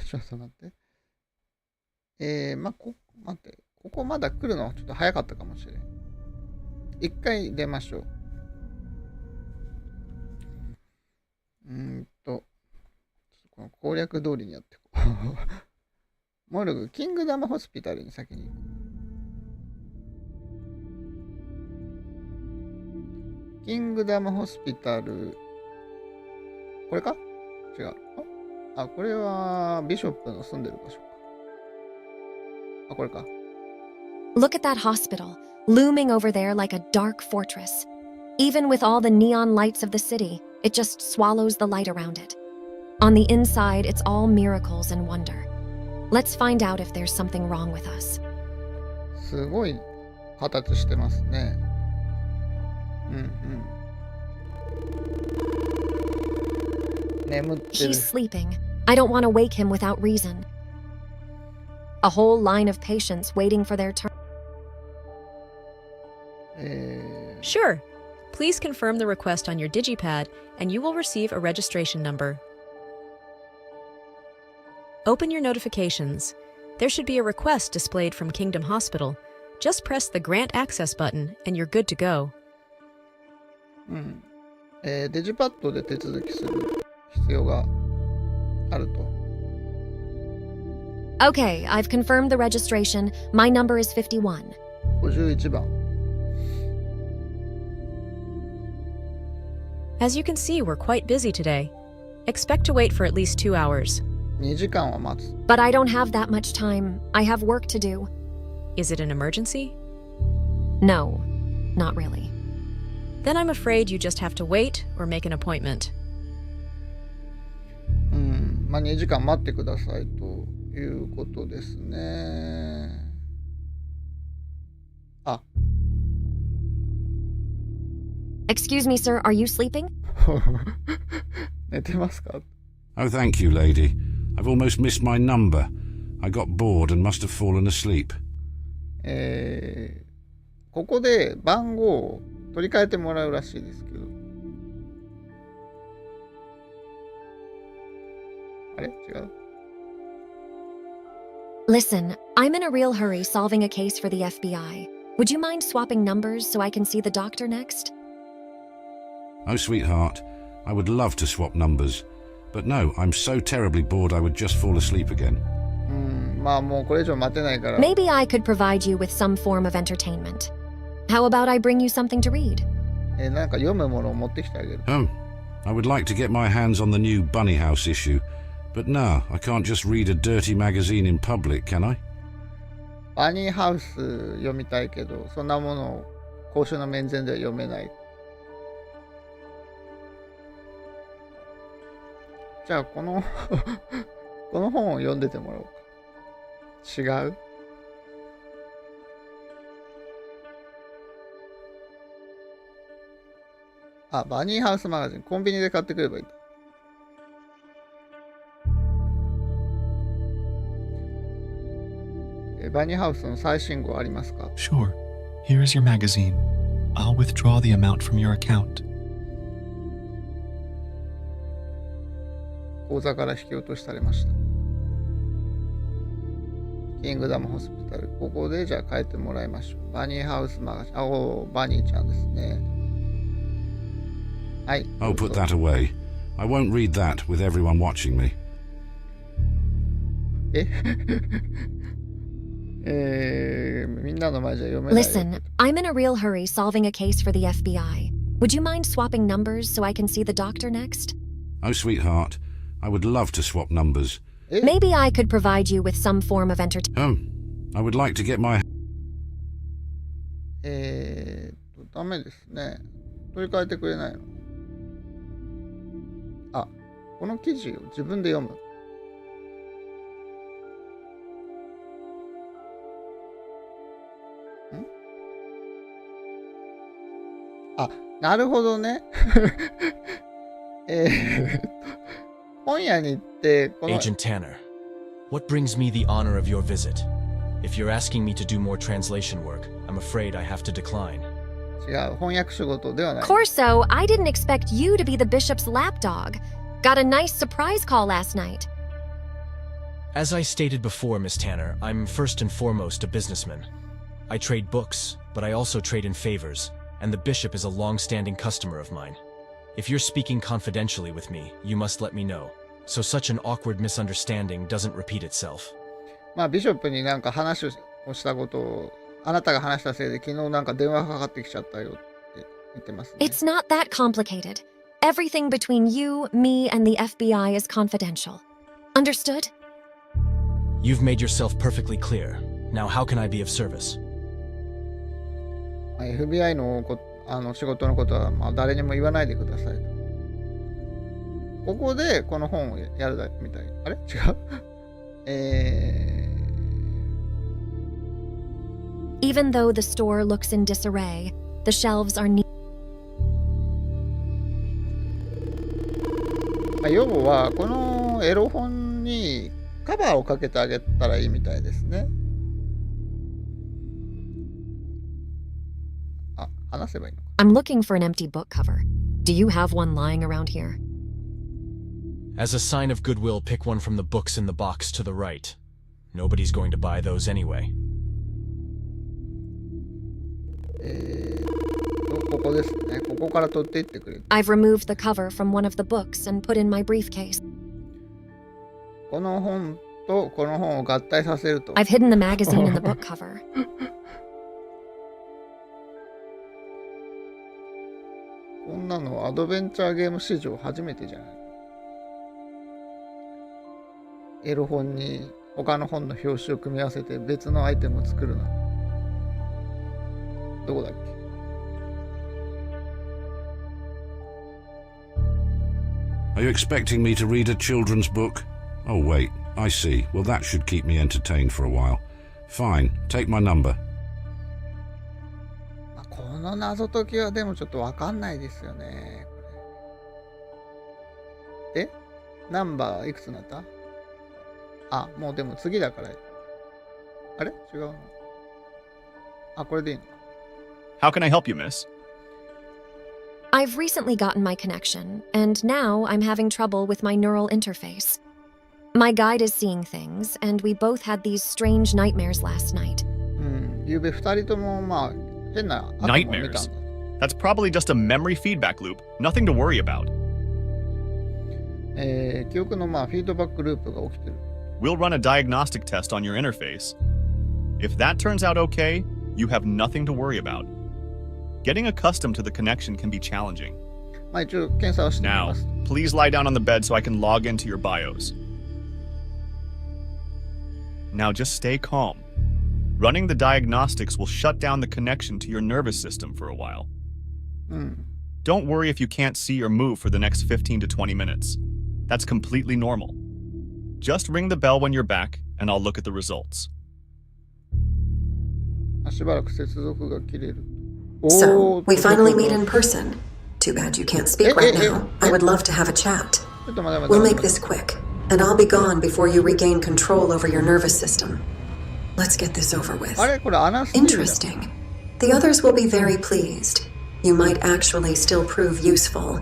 ちょっと待って。待って。ここまだ来るのはちょっと早かったかもしれん。一回出ましょう。この攻略通りにやっていこう。モルグ、キングダムホスピタルに先に行く。キングダムホスピタル。これか？違う。あ、これはビショップの住んでる場所か。あ、これか。Look at that hospital, looming over there like a dark fortress. Even with all the neon lights of the city, it just swallows the light around it. On the inside, it's all miracles and wonder. Let's find out if there's something wrong with us. すごい形してますね。眠ってる。 He's sleeping. I don't want to wake him without reason. A whole line of patients waiting for their turn. Sure. Please confirm the request on your digipad, and you will receive a registration number. Open your notifications. There should be a request displayed from Kingdom Hospital. Just press the Grant Access button, and you're good to go. デジパッドで手続きする必要があると。Okay, I've confirmed the registration. My number is 51. 51番。As you can see, we're quite busy today. Expect to wait for at least 2 hours. 2時間は待つ。But I don't have that much time. I have work to do. Is it an emergency? No, not really. Then I'm afraid you just have to wait or make an appointment. 2時間待ってくださいということですね。あ。Excuse me, sir, are you sleeping? 寝てますか? Oh, thank you, lady. I've almost missed my number. I got bored and must have fallen asleep. ここで番号を取り替えてもらうらしいですけど。あれ？違う？ Listen, I'm in a real hurry solving a case for the FBI. Would you mind swapping numbers so I can see the doctor next? Oh, sweetheart, I would love to swap numbers. But no, I'm so terribly bored I would just fall asleep again. まあもうこれ以上待てないから。 Maybe I could provide you with some form of entertainment. How about I bring you something to read? なんか読むものを持ってきてあげる。Oh, I would like to get my hands on the new Bunny House issue. But no, I can't just read a dirty magazine in public, can I? バニーハウス読みたいけど、そんなものを公衆の面前では読めない。じゃあこのこの本を読んでてもらおうか。違う？あ、バニーハウスマガジン、コンビニで買ってくればいいんだ。バニーハウスの最新号ありますか？ Sure. Here is your magazine. I'll withdraw the amount from your account. 口座から引き落としされました。キングダムホスピタル。ここでじゃあ変えてもらいましょう。バニーハウスマガジン。バニーちゃんですね。はい。Oh, put that away. I won't read that with everyone watching me. みんなの前じゃ読めない。 Listen, I'm in a real hurry solving a case for the FBI. Would you mind swapping numbers so I can see the doctor next? Oh, sweetheart, I would love to swap numbers. Maybe I could provide you with some form of entertainment. Oh, I would like to get my... ダメですね。取り替えてくれないの？あ、この記事を自分で読む。あ、なるほどね。本屋に行ってこの Agent Tanner, what brings me the honor of your visit? If you're asking me to do more translation work, I'm afraid I have to decline. 違う、翻訳仕事ではない。 Corso, I didn't expect you to be the bishop's lapdog. Got a nice surprise call last night. As I stated before, Miss Tanner, I'm first and foremost a businessman. I trade books, but I also trade in favors, and the bishop is a long-standing customer of mine. If you're speaking confidentially with me, you must let me know, so such an awkward misunderstanding doesn't repeat itself. まあビショップになんか話をしたことをあなたが話したせいで昨日なんか電話がかかってきちゃったよって言ってますね。 It's not that complicated. Everything between you, me, and the FBI is confidential. Understood? You've made yourself perfectly clear. Now how can I be of service? FBI の仕事のことはまあ誰にも言わないでくださいと。ここでこの本をやるみたい。あれ？違う？Even though the store looks in disarray, the shelves are neat. 要はこのエロ本にカバーをかけてあげたらいいみたいですね。あ、話せばいいのか。 I'm looking for an empty book cover. Do you have one lying around here? As a sign of goodwill, pick one from the books in the box to the right. Nobody's going to buy those anyway. ここですね。ここから取っていってくれ。 I've removed the cover from one of the books and put in my briefcase. この本とこの本を合体させると。 I've hidden the magazine in the book cover. こんなのアドベンチャーゲーム史上初めてじゃない。エロ本に他の本の表紙を組み合わせて別のアイテムを作るな。どこだっけ？ Are you expecting me to read a children's book? Oh wait, I see. Well, that should keep me entertained for a while. Fine, take my number. この謎解きはでもちょっとわかんないですよね。え？ナンバーいくつになった？あ、もうでも次だから。あれ？違うの？あ、これでいいの？ How can I help you, miss? I've recently gotten my connection, and now I'm having trouble with my neural interface. My guide is seeing things, and we both had these strange nightmares last night. ゆうべ二人ともまあ変な頭を見たんだ。 Nightmares. That's probably just a memory feedback loop. Nothing to worry about. 記憶のまあフィードバックループが起きてる。 We'll run a diagnostic test on your interface. If that turns out okay, you have nothing to worry about. Getting accustomed to the connection can be challenging. まあ一応検査をしてみ Now, ます。 please lie down on the bed so I can log into your BIOS. Now just stay calm. Running the diagnostics will shut down the connection to your nervous system for a while. Don't worry if you can't see or move for the next 15 to 20 minutes. That's completely normal. Just ring the bell when you're back, and I'll look at the results. しばらく接続が切れる。 So, we finally meet in person. Too bad you can't speak right now. I would love to have a chat. We'll make this quick, and I'll be gone before you regain control over your nervous system. Let's get this over with. Interesting. The others will be very pleased. You might actually still prove useful.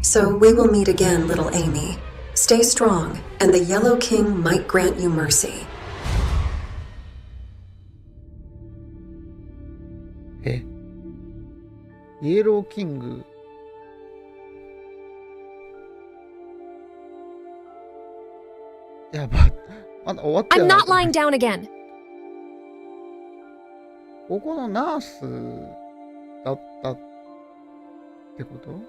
So we will meet again, little Amy. Stay strong, and the Yellow King might grant you mercy. イエローキング。やば。まだ終わってない。 I'm not lying down again. ここのナースだったってこと？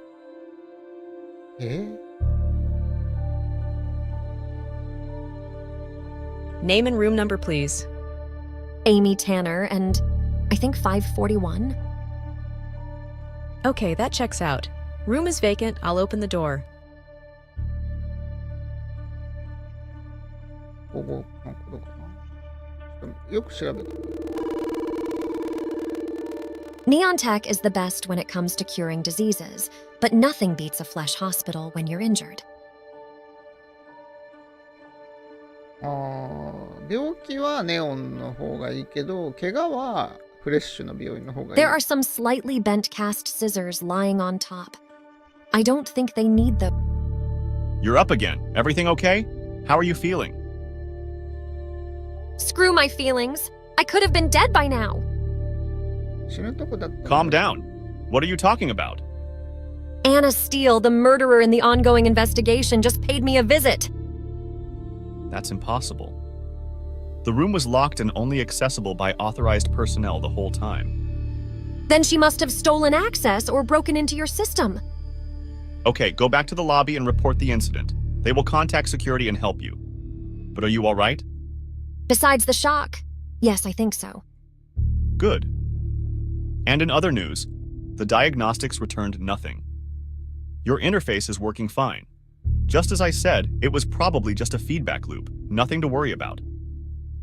Name and room number, please. Amy Tanner, and I think 541. Okay, that checks out. Room is vacant. I'll open the door. ここどこかな？よく調べた。 Neon Tech is the best when it comes to curing diseases, but nothing beats a flesh hospital when you're injured. 病気はネオンの方がいいけど、怪我はフレッシュの病院の方がいい。 There are some slightly bent cast scissors lying on top. I don't think they need them. You're up again. Everything okay? How are you feeling? Screw my feelings. I could have been dead by now. Calm down. What are you talking about? Anna Steele, the murderer in the ongoing investigation, just paid me a visit. That's impossible. The room was locked and only accessible by authorized personnel the whole time. Then she must have stolen access or broken into your system. Okay, go back to the lobby and report the incident. They will contact security and help you. But are you all right? Besides the shock, yes, I think so. Good. And in other news, the diagnostics returned nothing. Your interface is working fine. Just as I said, it was probably just a feedback loop, nothing to worry about.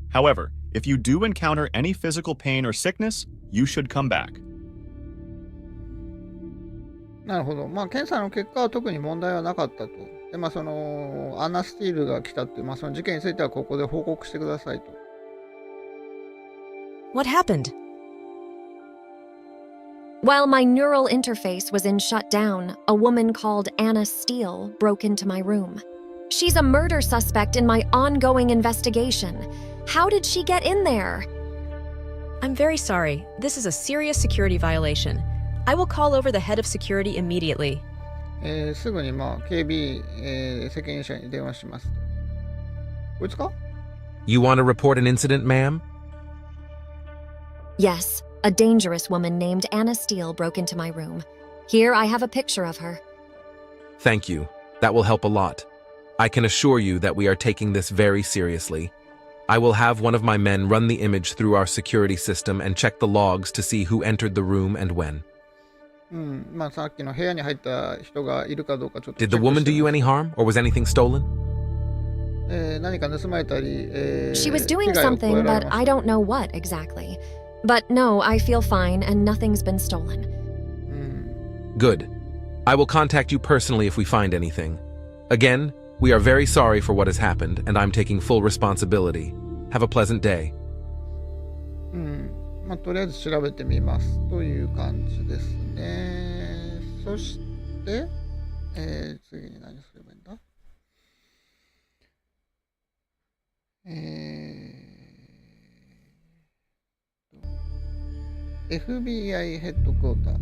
However, if you do encounter any physical pain or sickness, you should come back. なるほど。まあ検査の結果は特に問題はなかったと。で、まあそのアンナ・スティールが来たっていう、まあその事件についてはここで報告してくださいと。What happened? While my neural interface was in shutdown, a woman called Anna Steele broke into my room. She's a murder suspect in my ongoing investigation. How did she get in there? I'm very sorry. This is a serious security violation. I will call over the head of security immediately. すぐにまあ警備、責任者に電話しますと。こいつか？ You want to report an incident, ma'am? Yes, a dangerous woman named Anna Steele broke into my room. Here I have a picture of her. Thank you. That will help a lot. I can assure you that we are taking this very seriously. I will have one of my men run the image through our security system and check the logs to see who entered the room and when. まあさっきの部屋に入った人がいるかどうかちょっと。Did the woman do you any harm, or was anything stolen? 何か盗まれたり、She was 被 doing 害を加え something, られ but まし I た。 don't know what exactly. But no, I feel fine and nothing's been stolen. Good. I will contact you personally if we find anything. Again, we are very sorry for what has happened, and I'm taking full responsibility. Have a pleasant day. まあ、とりあえず調べてみますという感じですね。そして、次に何すればいいんだFBI ヘッドクォーター。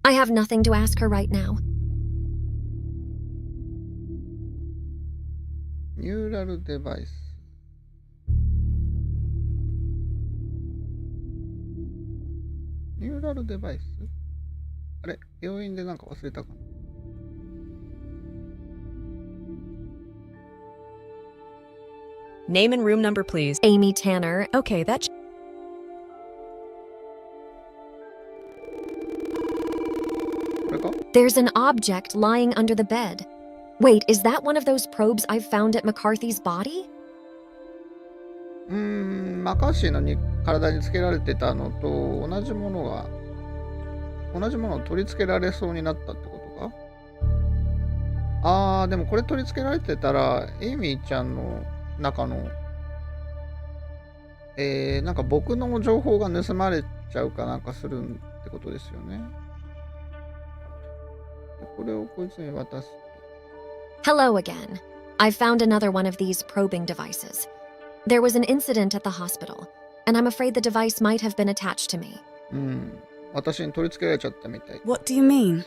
I have nothing to ask her right now. ニューラルデバイス。ニューラルデバイスあれ病院でなんか忘れたかな Name and room number, please. Amy Tanner. Okay, that. There's an object lying under the bed. Wait, is that one of those probes I found at McCarthy's body? マカーシーの体につけられてたのと同じものを取り付けられそうになったってことか。でもこれ取り付けられてたらエイミーちゃんの中のなんか僕の情報が盗まれちゃうかなんかするってことですよね。これをこいつに渡す。Hello again. I found another one of these probing devices. There was an incident at the hospital, and I'm afraid the device might have been attached to me. 私に取り付けられちゃったみたい。What do you mean?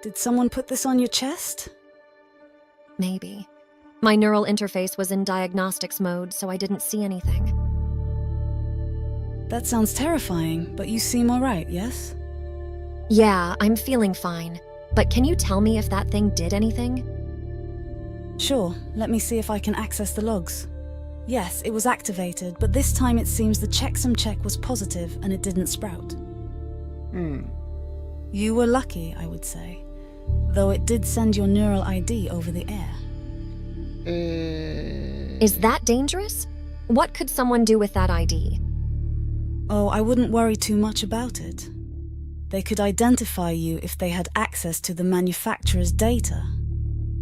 Did someone put this on your chest? Maybe. My neural interface was in diagnostics mode, so I didn't see anything. That sounds terrifying, but you seem alright, yes? Yeah, I'm feeling fine. But can you tell me if that thing did anything? Sure, let me see if I can access the logs. Yes, it was activated, but this time it seems the checksum check was positive and it didn't sprout. You were lucky, I would say. Though it did send your neural ID over the air. Is that dangerous? What could someone do with that ID? Oh, I wouldn't worry too much about it. They could identify you if they had access to the manufacturer's data.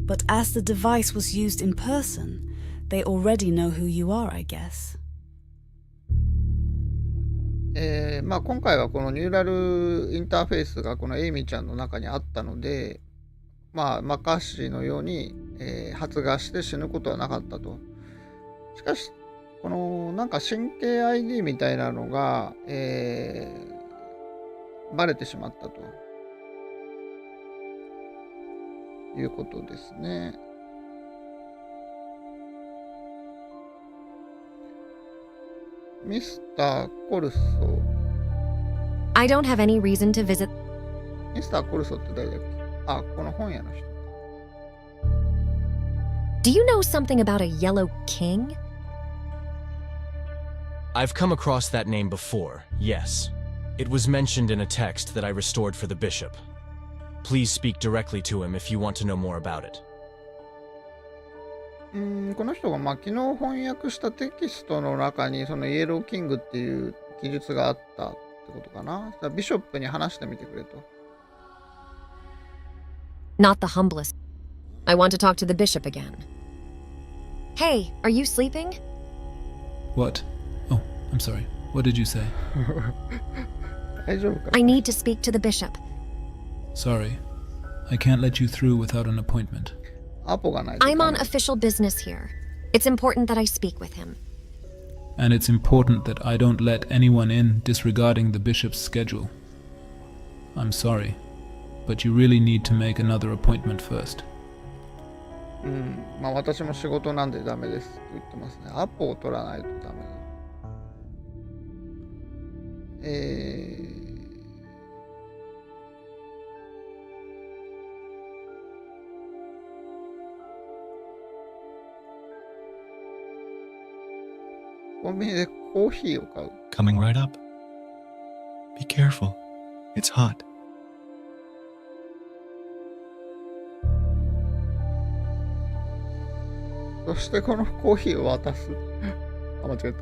But as the device was used in person, they already know who you are, I guess. まあ今回はこのニューラルインターフェースがこのエイミーちゃんの中にあったので、まあマッカーシーのように、発芽して死ぬことはなかったと。しかしこのなんか神経 ID みたいなのが、バレてしまったということですね。ミスター・コルソ。I don't have any reason to visit. ミスター・コルソって誰だっけ？この本屋の人。Do you know something about a yellow king? I've come across that name before, yes. It was mentioned in a text that I restored for the bishop. Please speak directly to him if you want to know more about it. この人が昨日翻訳したテキストの中にそのイエローキングっていう記述があったってことかな。ビショップに話してみてくれと。Not the humblest. I want to talk to the bishop again. Hey, are you sleeping? What? Oh, I'm sorry. What did you say? I need to speak to the bishop. Sorry. I can't let you through without an appointment. I'm on official business here. It's important that I speak with him. And it's important that I don't let anyone in disregarding the bishop's schedule. I'm sorry, but you really need to make another appointment first. 私も仕事なんでダメですと言ってますね。アポを取らないとダメだ。コンビニでコーヒーを買う。Coming right up. Be careful. It's hot. そしてこのコーヒーを渡す。あ、間違えた。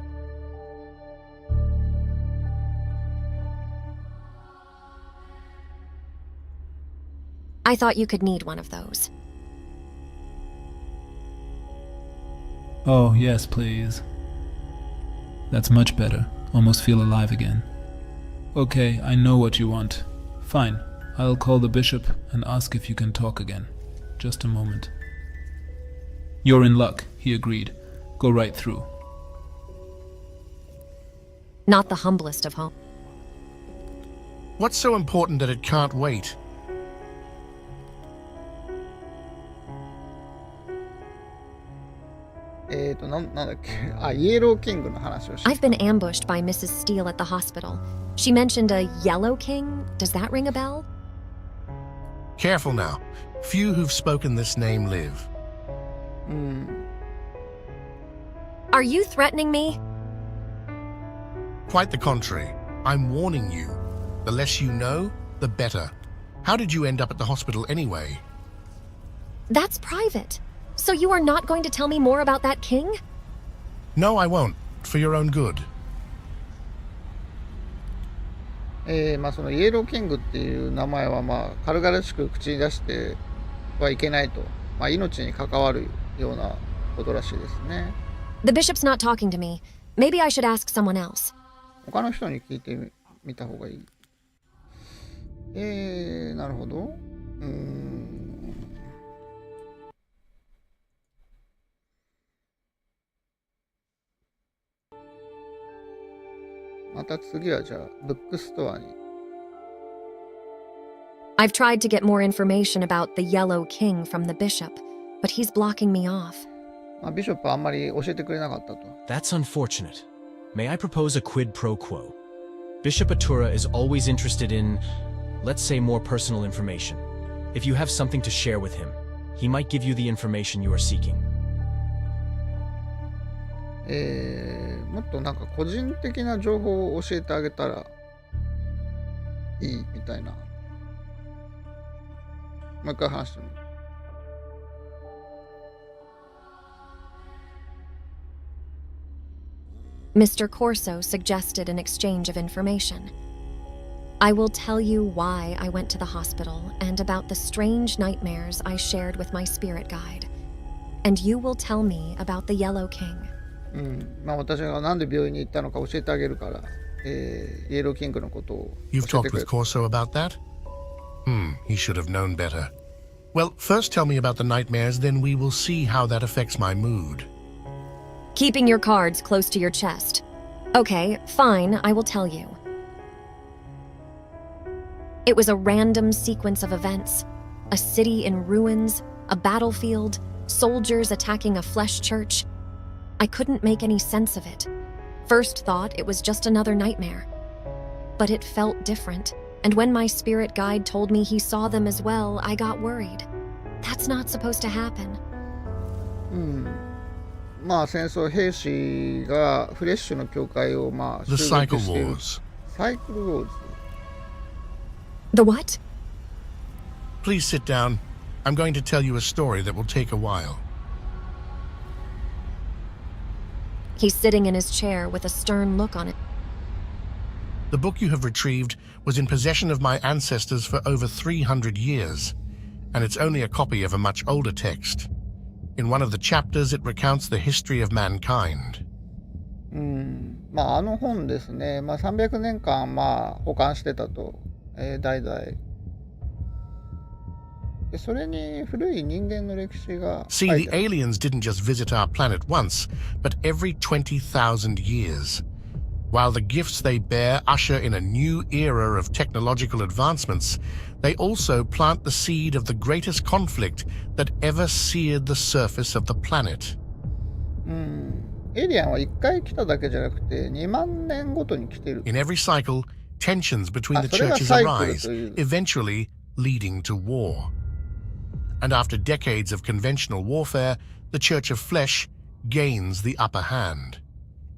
I thought you could need one of those. Oh, yes, please. That's much better. Almost feel alive again. Okay, I know what you want. Fine. I'll call the bishop and ask if you can talk again. Just a moment. You're in luck, he agreed. Go right through. Not the humblest of home. What's so important that it can't wait? I've been ambushed by Mrs. Steele at the hospital. She mentioned a yellow king. Does that ring a bell? Careful now. Few who've spoken this name live. Are you threatening me? Quite the contrary. I'm warning you. The less you know, the better. How did you end up at the hospital anyway? That's private. So you are not going to tell me more about that king? No, I won't. For your own good. そのイエローキングっていう名前は軽々しく口に出してはいけないと、命に関わるようなことらしいですね。The bishop's not talking to me. Maybe I should ask someone else. 他の人に聞いてみた方がいい。なるほど。また次はじゃあブックストアに。I've tried to get more information about the Yellow King from the bishop, but he's blocking me off. ビショップはあんまり教えてくれなかったと。That's unfortunate. May I propose a quid pro quo? Bishop Atura is always interested in, let's say, more personal information. If you have something to share with him, he might give you the information you are seeking. もっとなんか個人的な情報を教えてあげたらいいみたいな。もう一回話してみる。Mr. Corso suggested an exchange of information. I will tell you why I went to the hospital and about the strange nightmares I shared with my spirit guide. And you will tell me about the Yellow King. 私がなんで病院に行ったのか教えてあげるから、イエローキングのことを教え You've て talked くれ with Corso about that? He should have known better. Well, first tell me about the nightmares, then we will see how that affects my mood. Keeping your cards close to your chest. Okay, fine, I will tell you. It was a random sequence of events. A city in ruins, a battlefield, soldiers attacking a flesh church. I couldn't make any sense of it. First thought it was just another nightmare. But it felt different, and when my spirit guide told me he saw them as well, I got worried. That's not supposed to happen. 戦争兵士がフレッシュの教会をThe Cycle Wars. Cycle Wars. The what? Please sit down. I'm going to tell you a story that will take a while. He's sitting in his chair with a stern look on it. The book you have retrieved was in possession of my ancestors for over 300 years, and it's only a copy of a much older text. In one of the chapters, it recounts the history of mankind. あの本ですね、300年間保管してたと、代々。それに古い人間の歴史が。See, the aliens didn't just visit our planet once, but every 20,000 years. While the gifts they bear usher in a new era of technological advancements, they also plant the seed of the greatest conflict that ever seared the surface of the planet. エイリアンは1回来ただけじゃなくて2万年ごとに来てる。In every cycle, tensions between the churches arise, eventually leading to war. And after decades of conventional warfare, the Church of Flesh gains the upper hand.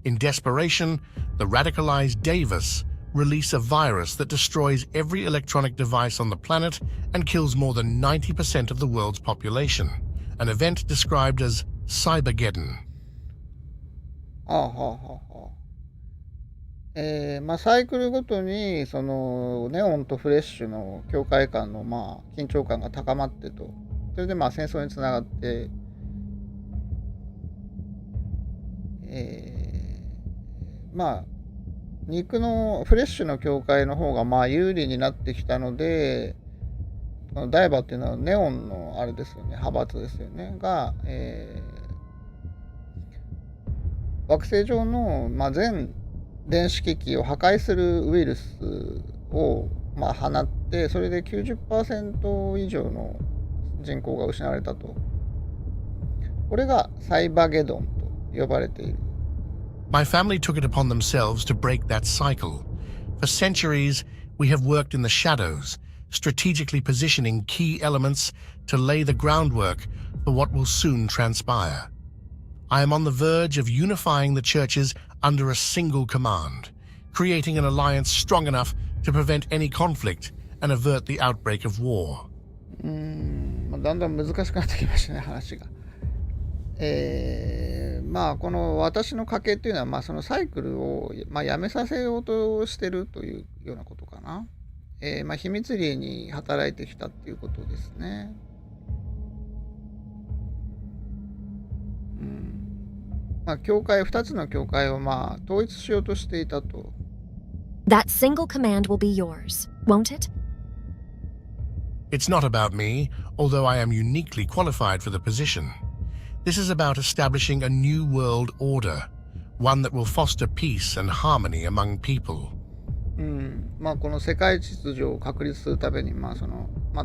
In desperation, the radicalized Davis release a virus that destroys every electronic device on the planet and kills more than 90% of the world's population, an event described as Cybergeddon. サイクルごとにそのネオンとフレッシュの境界間の緊張感が高まってと、それで戦争につながって、肉のフレッシュの境界の方が有利になってきたので、ダイバっていうのはネオンのあれですよね、派閥ですよねが、惑星上の全電子機器を破壊するウイルスを放って、それで 90% 以上の人口が失われたと。これがサイバゲドンと呼ばれている。My family took it upon themselves to break that cycle. For centuries, we have worked in the shadows, strategically positioning key elements to lay the groundwork for what will soon transpire. I am on the verge of unifying the churches under a single command, creating an alliance strong enough to prevent any conflict and avert the outbreak of war. だんだん難しくなってきましたね、話が。この私の家系っていうのは、そのサイクルを、やめさせようとしてるというようなことかな。秘密裏に働いてきたっていうことですね。教会、2つの教会を統一しようとしていたと。That single command will be yours, won't it? It's not about me, although I am uniquely qualified for the position. This is about establishing a new world order, one that will foster peace and harmony among people. この世界秩序を確立するために、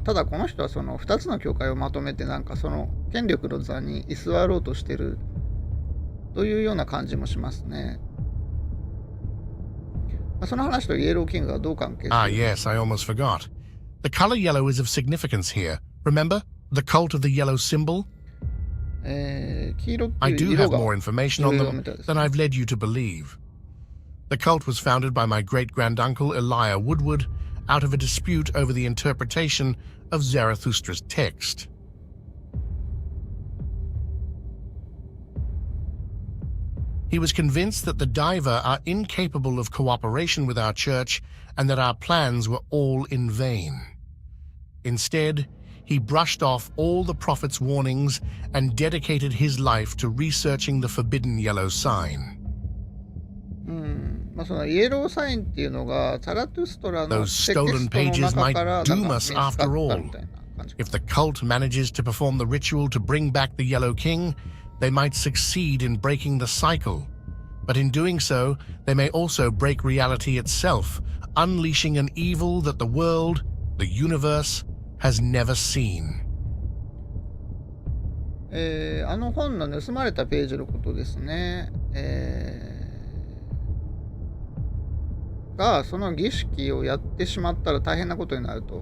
ただこの人はその2つの教会をまとめてその権力の座に居座ろうとしてるというような感じもしますね。その話とイエローキングがどう関係する？ Yes, I almost forgot. The color yellow is of significance here. Remember the cult of the yellow symbol? I do have more information on them than I've led you to believe. The cult was founded by my great-granduncle Elijah Woodward out of a dispute over the interpretation of Zarathustra's text. He was convinced that the Diver are incapable of cooperation with our church and that our plans were all in vain. Instead, he brushed off all the prophet's warnings and dedicated his life to researching the forbidden yellow sign. そのイエローサインっていうのがザラトゥストラの Those テキ stolen ストの pages 中 might から見 doom つ us かった after み all. たいな感じ。 If the cult manages to perform the ritual to bring back the Yellow King, they might succeed in breaking the cycle. But in doing so, they may also break reality itself, unleashing an evil that the world, the universe, has never seen. あの本の盗まれたページのことですね。がその儀式をやってしまったら大変なことになると。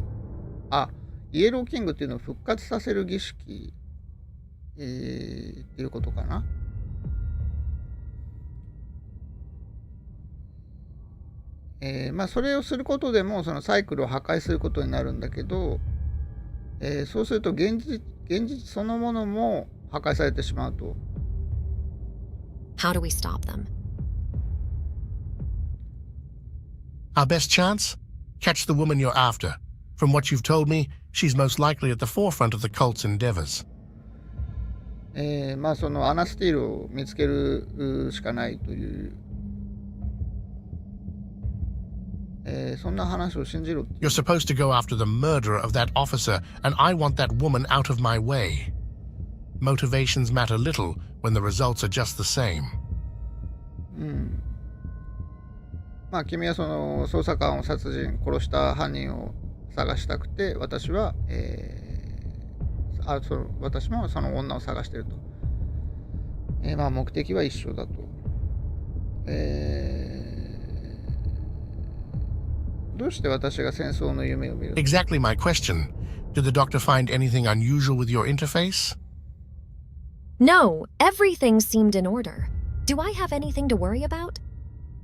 イエローキングっていうのを復活させる儀式、っていうことかな。それをすることでもそのサイクルを破壊することになるんだけど、そうすると現実そのものも破壊されてしまうと。How do we stop them? Our best chance? Catch the woman you're after. From what you've told me, she's most likely at the forefront of the cult's endeavors. そのアナスティールを見つけるしかないという、そんな話を信じろって。You're supposed to go after the murderer of that officer, and I want that woman out of my way. Motivations matter little when the results are just the same. 君はその捜査官を殺した犯人を探したくて、私は、私もその女を探していると。目的は一緒だと。どうして私が戦争の夢を見る？ Exactly my question. Did the doctor find anything unusual with your interface? No, everything seemed in order. Do I have anything to worry about?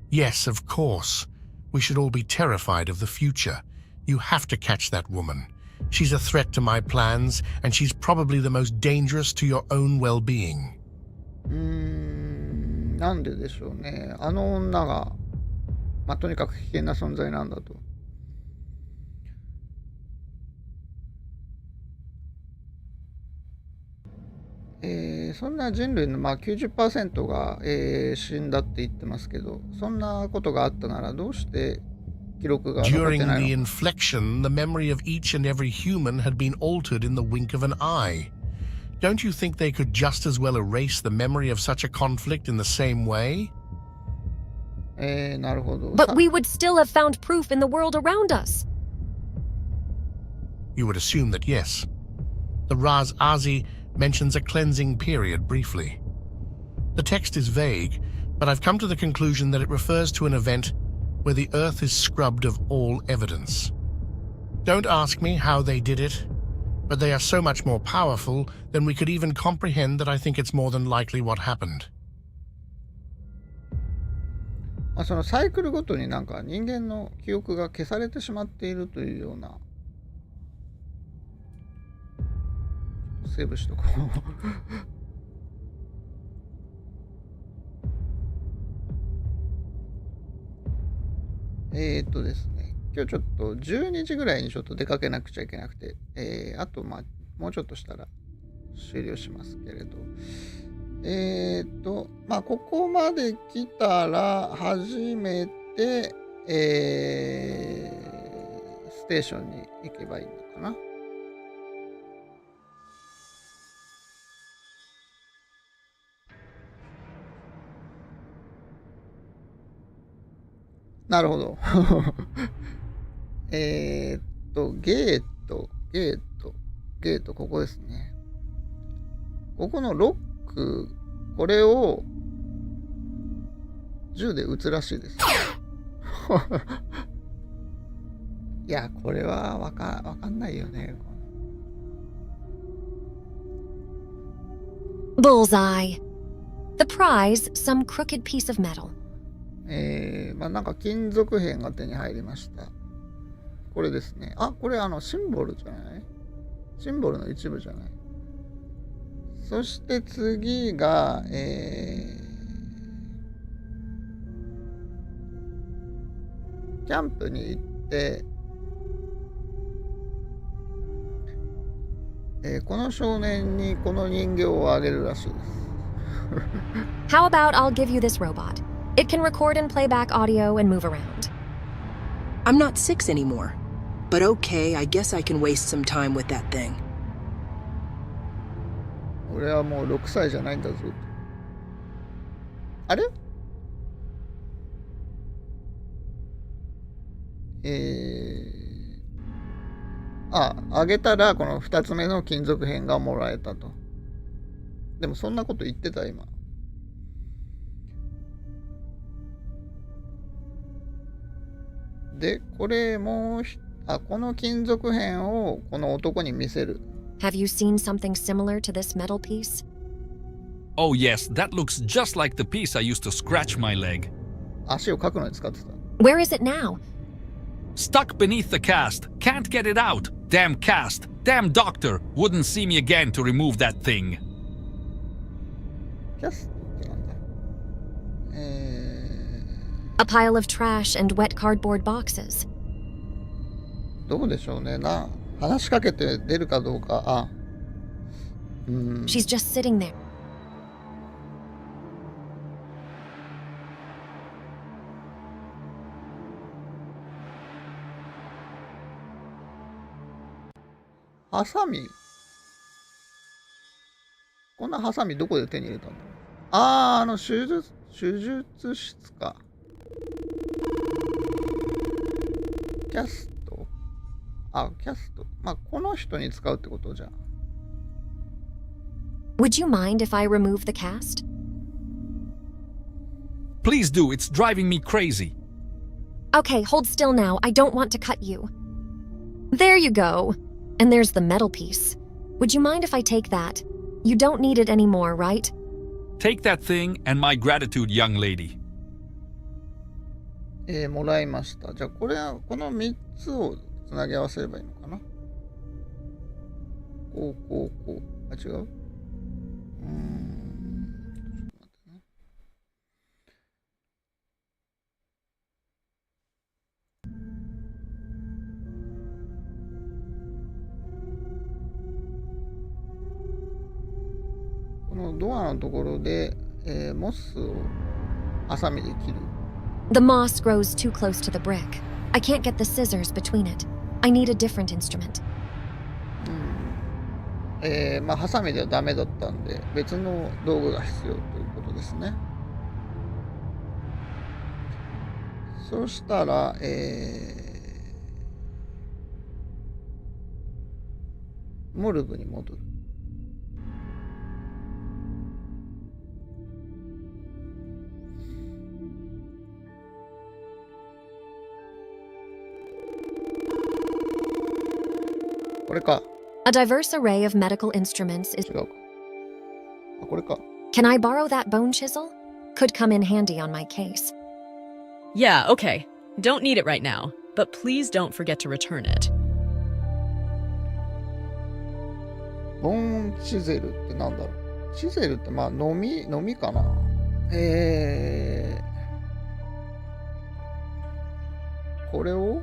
Yes, of course. We should all be terrified of the future. You have to catch that woman. She's a threat to my plans, and she's probably the most dangerous to your own well-being. なんででしょうね。あの女が、とにかく危険な存在なんだと。そんな人類の90% が、死んだって言ってますけど、そんなことがあったならどうして記録が残ってないの？ During the inflection, the memory of each and every human had been altered in the wink of an eye. Don't you think they could just as well erase the memory of such a conflict in the same way? なるほど。But we would still have found proof in the world around us. You would assume that yes. The Raz Azi mentions a cleansing period briefly. The text is vague, but I've come to the conclusion that it refers to an event where the earth is scrubbed of all evidence. Don't ask me how they did it, but they are so much more powerful than we could even comprehend that I think it's more than likely what happened. そのサイクルごとになんか人間の記憶が消されてしまっているというような。セーブしとこう。ですね、今日ちょっと12時ぐらいにちょっと出かけなくちゃいけなくて、あともうちょっとしたら終了しますけれど、ここまで来たら初めて、ステーションに行けばいいのかな。なるほど。ゲート、ここですね。ここのロック、これを銃で撃つらしいです。いや、これはわかんないよね。Bullseye. The prize, some crooked piece of metal. なんか金属片が手に入りました。これですね。これシンボルじゃない？シンボルの一部じゃない？そして次が、キャンプに行って、この少年にこの人形をあげるらしいです。How about I'll give you this robot? It can record and play back audio and move around. I'm not 6 anymore. But okay, I guess I can waste some time with that thing. 俺はもう6歳じゃないんだぞ。あれ？あげたらこの2つ目の金属片がもらえたと。でもそんなこと言ってた今。で、これもこの金属片をこの男に見せる。Have you seen something similar to this metal piece? Oh yes, that looks just like the piece I used to scratch my leg. 足をかくのに使ってた。Where is it now? Stuck beneath the cast. Can't get it out. Damn cast. Damn doctor. Wouldn't see me again to remove that thing. キャストってなんだ？A pile of trash and wet cardboard boxes. どうでしょうね。話しかけて出るかどうか。She's just sitting there. ハサミ。こんなハサミどこで手に入れたんだろう。手術室か。キャスト。キャスト。この人に使うってことじゃん。Would you mind if I remove the cast? Please do. It's driving me crazy. Okay, hold still now. I don't want to cut you. There you go. And there's the metal piece. Would you mind if I take that? You don't need it anymore, right? Take that thing and my gratitude, young lady. もらいました。じゃあこの3つをつなぎ合わせればいいのかな。こう。違う？のドアのところで、モスをハサミで切る。The moss grows too close to the brick. I can't get the scissors between it. I need a different instrument. まあハサミではダメだったんで別の道具が必要ということですね。そしたら、モルグに戻る。これか。A diverse array of medical instruments is. 違うか。あ、これか。Can I borrow that bone chisel? Could come in handy on my case. Yeah, okay. Don't need it right now, but please don't forget to return it. ボーンチゼルってなんだろう。チゼルってまあ飲みかな。これを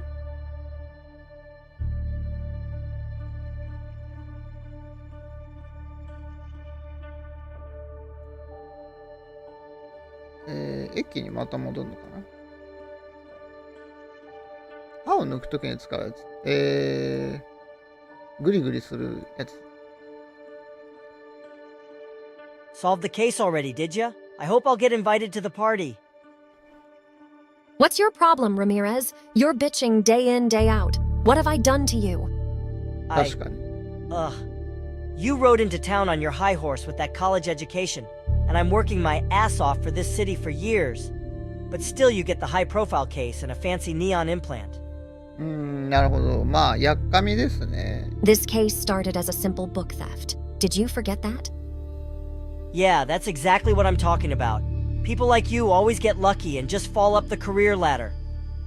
駅にまた戻るのかな。歯を抜くときに使うやつ。グリグリするやつ。Solved the case already, did ya? I hope I'll get invited to the party. What's your problem, Ramirez? You're bitching day in, day out. What have I done to you? 確かに。You rode into town on your high horse with that college education, and I'm working my ass off for this city for years. But still you get the high-profile case and a fancy neon implant. なるほど。まあ、やっかみですね。This case started as a simple book theft. Did you forget that? Yeah, that's exactly what I'm talking about. People like you always get lucky and just fall up the career ladder.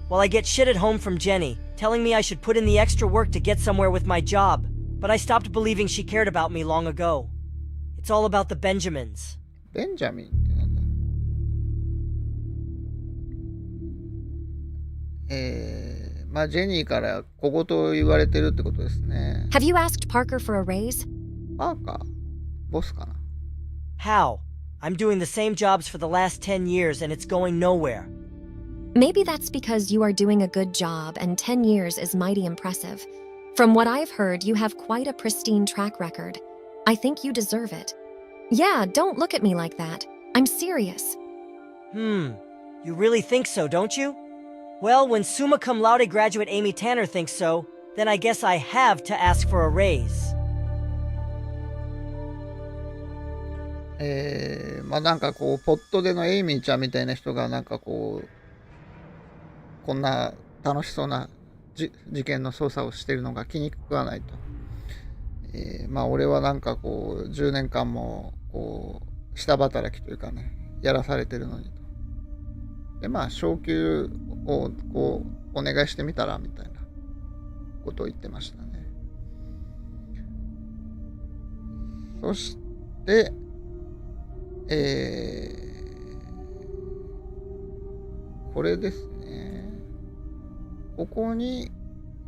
While I get shit at home from Jenny, telling me I should put in the extra work to get somewhere with my job, but I stopped believing she cared about me long ago. It's all about the Benjamins. ベンジャミンってなんだ。まあジェニーから小言を言われてるってことですね。Have you asked Parker for a raise? パーカーボスかな。How? I'm doing the same jobs for the last 10 years and it's going nowhere. Maybe that's because you are doing a good job and 10 years is mighty impressive. From what I've heard, you have quite a pristine track record. I think you deserve it. Yeah, don't look at me like that. I'm serious. You really think so, don't you? Well, when summa cum laude graduate Amy Tanner thinks so, then I guess I have to ask for a raise. まあなんかこうポットでのエイミーちゃんみたいな人がなんかこうこんな楽しそうな事件の捜査をしているのが気に食わないと、まあ俺はなんかこう10年間もこう下働きというかねやらされてるのにと。でまあ昇給をこうお願いしてみたらみたいなことを言ってましたね。そしてこれですね。ここに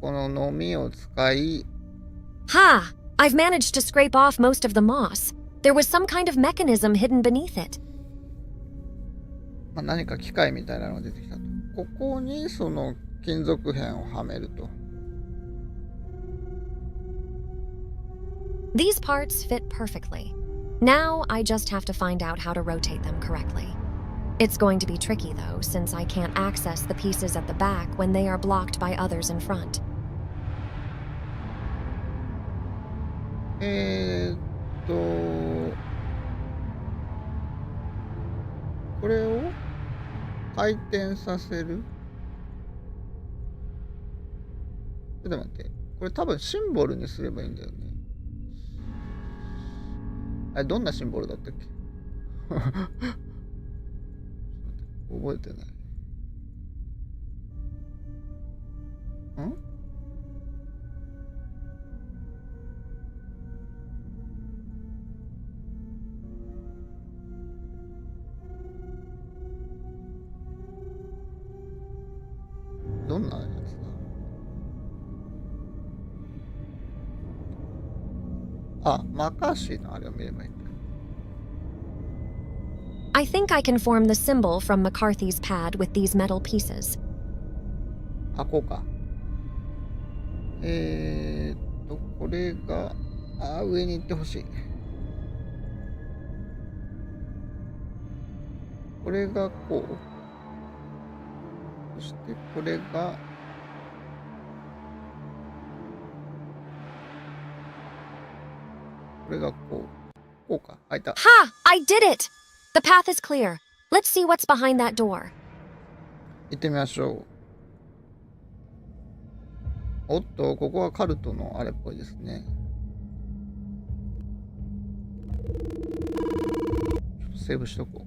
こののみを使い Ha! I've managed to scrape off most of the moss. There was some kind of mechanism hidden beneath it. まあ何か機械みたいなのが出てきたと。ここにその金属片をはめると。These parts fit perfectly. Now I just have to find out how to rotate them correctly. It's going to be tricky though, since I can't access the pieces at the back when they are blocked by others in front. これを回転させる。ちょっと待って。これ多分シンボルにすればいいんだよね。あれどんなシンボルだったっけ覚えてない。どんなやつだ。あ、マカーシーのあれを見ればいいんだ。I think I can form the symbol from McCarthy's pad with these metal pieces. あ、こうか。これが、上に行ってほしい。これがこう。そしてこれが、これがこう。こうか。開いた。Ha! I did it! The path is clear. Let's see what's behind that door. 行ってみましょう。おっと、ここはカルトのあれっぽいですね。ちょっとセーブしとこう。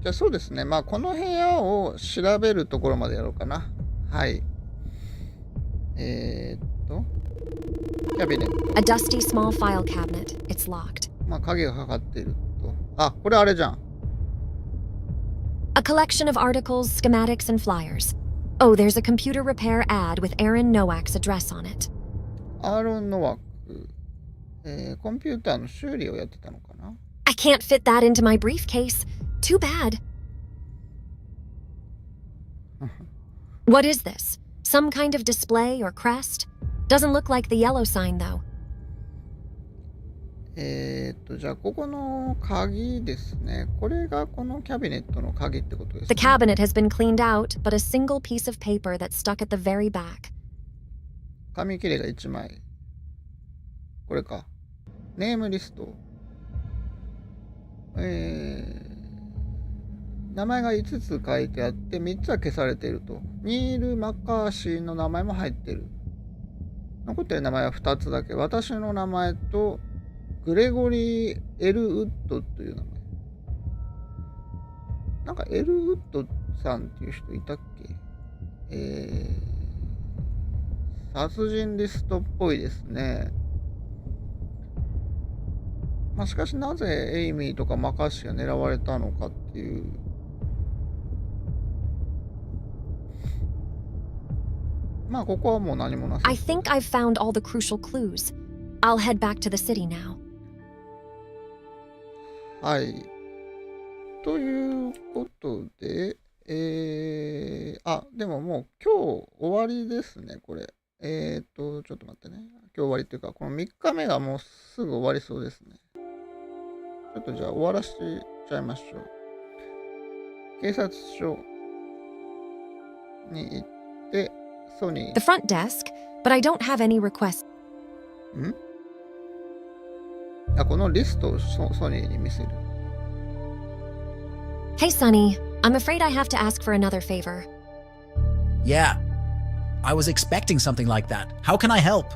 じゃあそうですね。まあこの部屋を調べるところまでやろうかな。はい。キャビネット。A dusty small file cabinet. It's locked. まあ鍵がかかっていると。あ、これあれじゃん。A collection of articles, schematics, and flyers. Oh, there's a computer repair ad with Aaron Nowak's address on it. アーロン・ノワック。コンピューターの修理をやってたのかな。I can't fit that into my briefcase. Too bad. What is this? Some kind of display or crest? Doesn't look like the yellow sign, though. じゃあここの鍵ですね。これがこのキャビネットの鍵ってことですね。The cabinet has been cleaned out, but a single piece of paper that's stuck at the very back. 紙切れが1枚。これか。ネームリスト。名前が5つ書いてあって3つは消されていると。ニール・マッカーシーの名前も入っている。残っている名前は2つだけ。私の名前とグレゴリー・エルウッドという名前。なんかエルウッドさんっていう人いたっけ？殺人リストっぽいですね。まあしかしなぜエイミーとかマカーシーが狙われたのかっていう。まあここはもう何もなさそう。I think I've found all the crucial clues. I'll head back to the city now. はい。ということで、でももう今日終わりですね、これ。ちょっと待ってね。今日終わりっていうか、この3日目がもうすぐ終わりそうですね。ちょっとじゃあ終わらせちゃいましょう。警察署に行って、ソニー。The front desk, but I don't have any requests. このリストをソニーに見せる。Hey, Sonny. I'm afraid I have to ask for another favor. Yeah. I was expecting something like that. How can I help?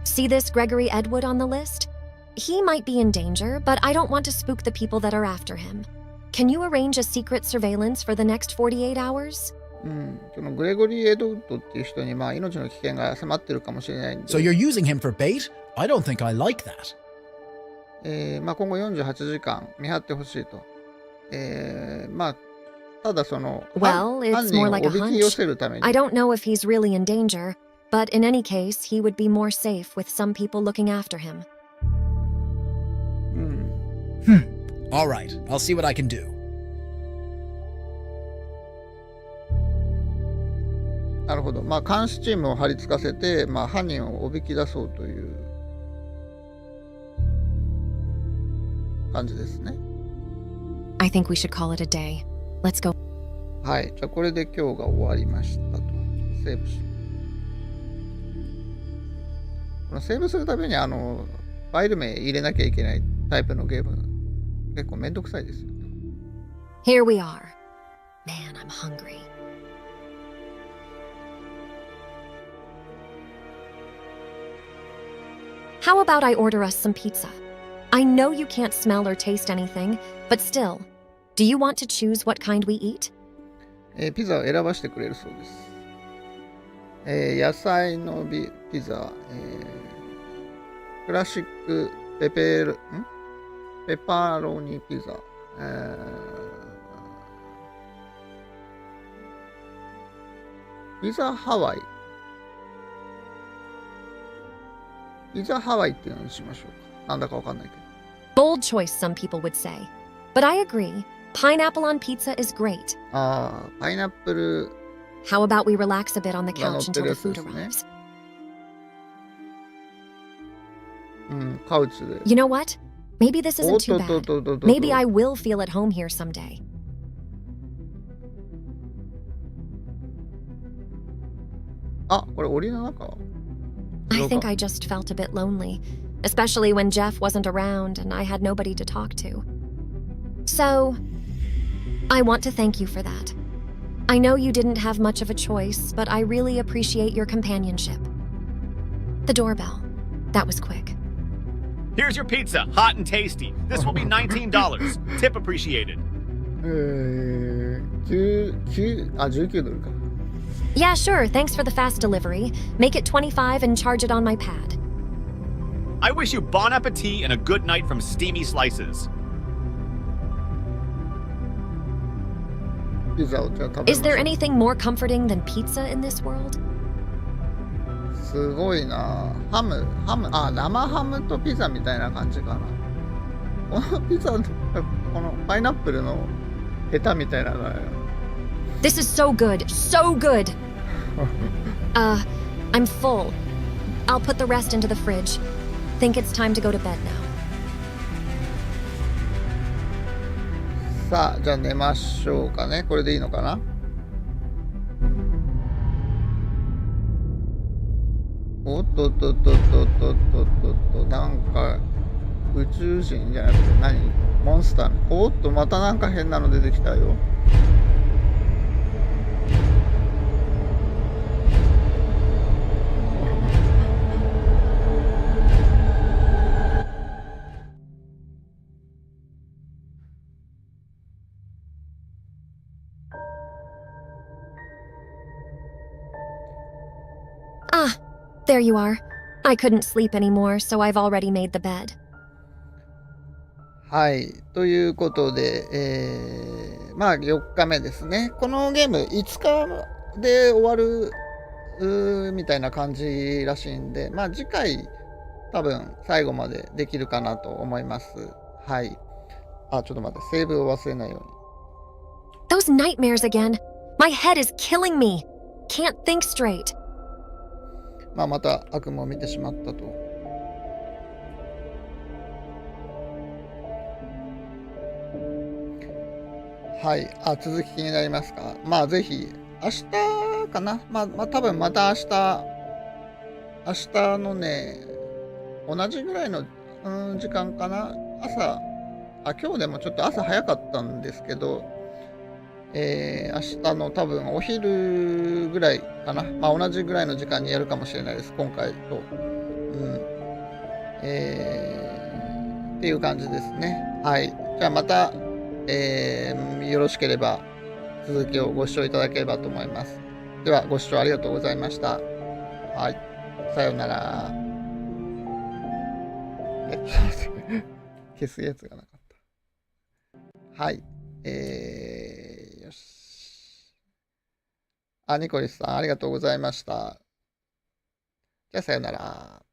See this Gregory Edwood on the list? He might be in danger, but I don't want to spook the people that are after him. Can you arrange a secret surveillance for the next 48 hours? そのグレゴリー・エドウッドっていう人に命の危険が迫ってるかもしれないんで。So you're using him for bait? I don't think I like that. 今後48時間見張ってほしいと。ただその、Well, it's more like a hunch. I don't know if he's really in danger, but in any case, he would be more safe with some people looking after him. All right, I'll see what I can do. なるほど。監視チームを張り付かせて、犯人をおびき出そうという感じですね。I think we should call it a day. Let's go. はい。じゃあこれで今日が終わりましたと。セーブし。このセーブするためにファイル名入れなきゃいけないタイプのゲーム結構めんどくさいですよね。Here we are. Man, I'm hungry. How about I order us some pizza? I know you can't smell or taste anything, but still, do you want to choose what kind we eat? ピザを選ばせてくれるそうです。野菜のピザ、クラシックペパロニピザ、ピザハワイ。ピザハワイっていうのにしましょうか。なんだかわかんないけど。Bold choice, some people would say. But I agree. Pineapple on pizza is great. ああ、パイナップル。How about we relax a bit on the couch until the food arrives? うん、カウチで。You know what? Maybe this isn't too bad. Maybe I will feel at home here someday. あ、これ檻の中？ I think I just felt a bit lonely, especially when Jeff wasn't around and I had nobody to talk to. So, I want to thank you for that. I know you didn't have much of a choice, but I really appreciate your companionship. The doorbell. That was quick. Here's your pizza, hot and tasty. This will be $19. Tip appreciated. 19ドルか。Yeah, sure. Thanks for the fast delivery. Make it 25 and charge it on my pad. I wish you bon appetit and a good night from Steamy Slices. Is there anything more comforting than pizza in this world? すごいな。ハム、生ハムとピザみたいな感じかな。このピザ、このパイナップルのヘタみたいなのよ。This is so good, so good. I'm full. I'll put the rest into the fridge. Think it's time to go to bed now. さあ、じゃあ寝ましょうかね。これでいいのかな？おっとっとっとっとっとっとっと、なんか宇宙人じゃなくて何？モンスター。おっと、またなんか変なの出てきたよ。There you are. I couldn't sleep anymore, so I've already made the bed. はい。ということで、まあ4日目ですね。このゲーム5日で終わるみたいな感じらしいんで、まあ次回多分最後までできるかなと思います。はい。あ、ちょっと待って、セーブを忘れないように。Those nightmares again. My head is killing me. Can't think straight. まあまた悪夢を見てしまったと。はい。あ、続き気になりますか？まあぜひ、明日かな？まあ多分また明日のね、同じぐらいの、時間かな？今日でもちょっと朝早かったんですけど、明日の多分お昼ぐらいかな。まあ同じぐらいの時間にやるかもしれないです。今回と。っていう感じですね。はい。じゃあまた、よろしければ続きをご視聴いただければと思います。ではご視聴ありがとうございました。はい。さようなら。消すやつがなかった。はい。よし。ニコリスさん、ありがとうございました。じゃあ、さよなら。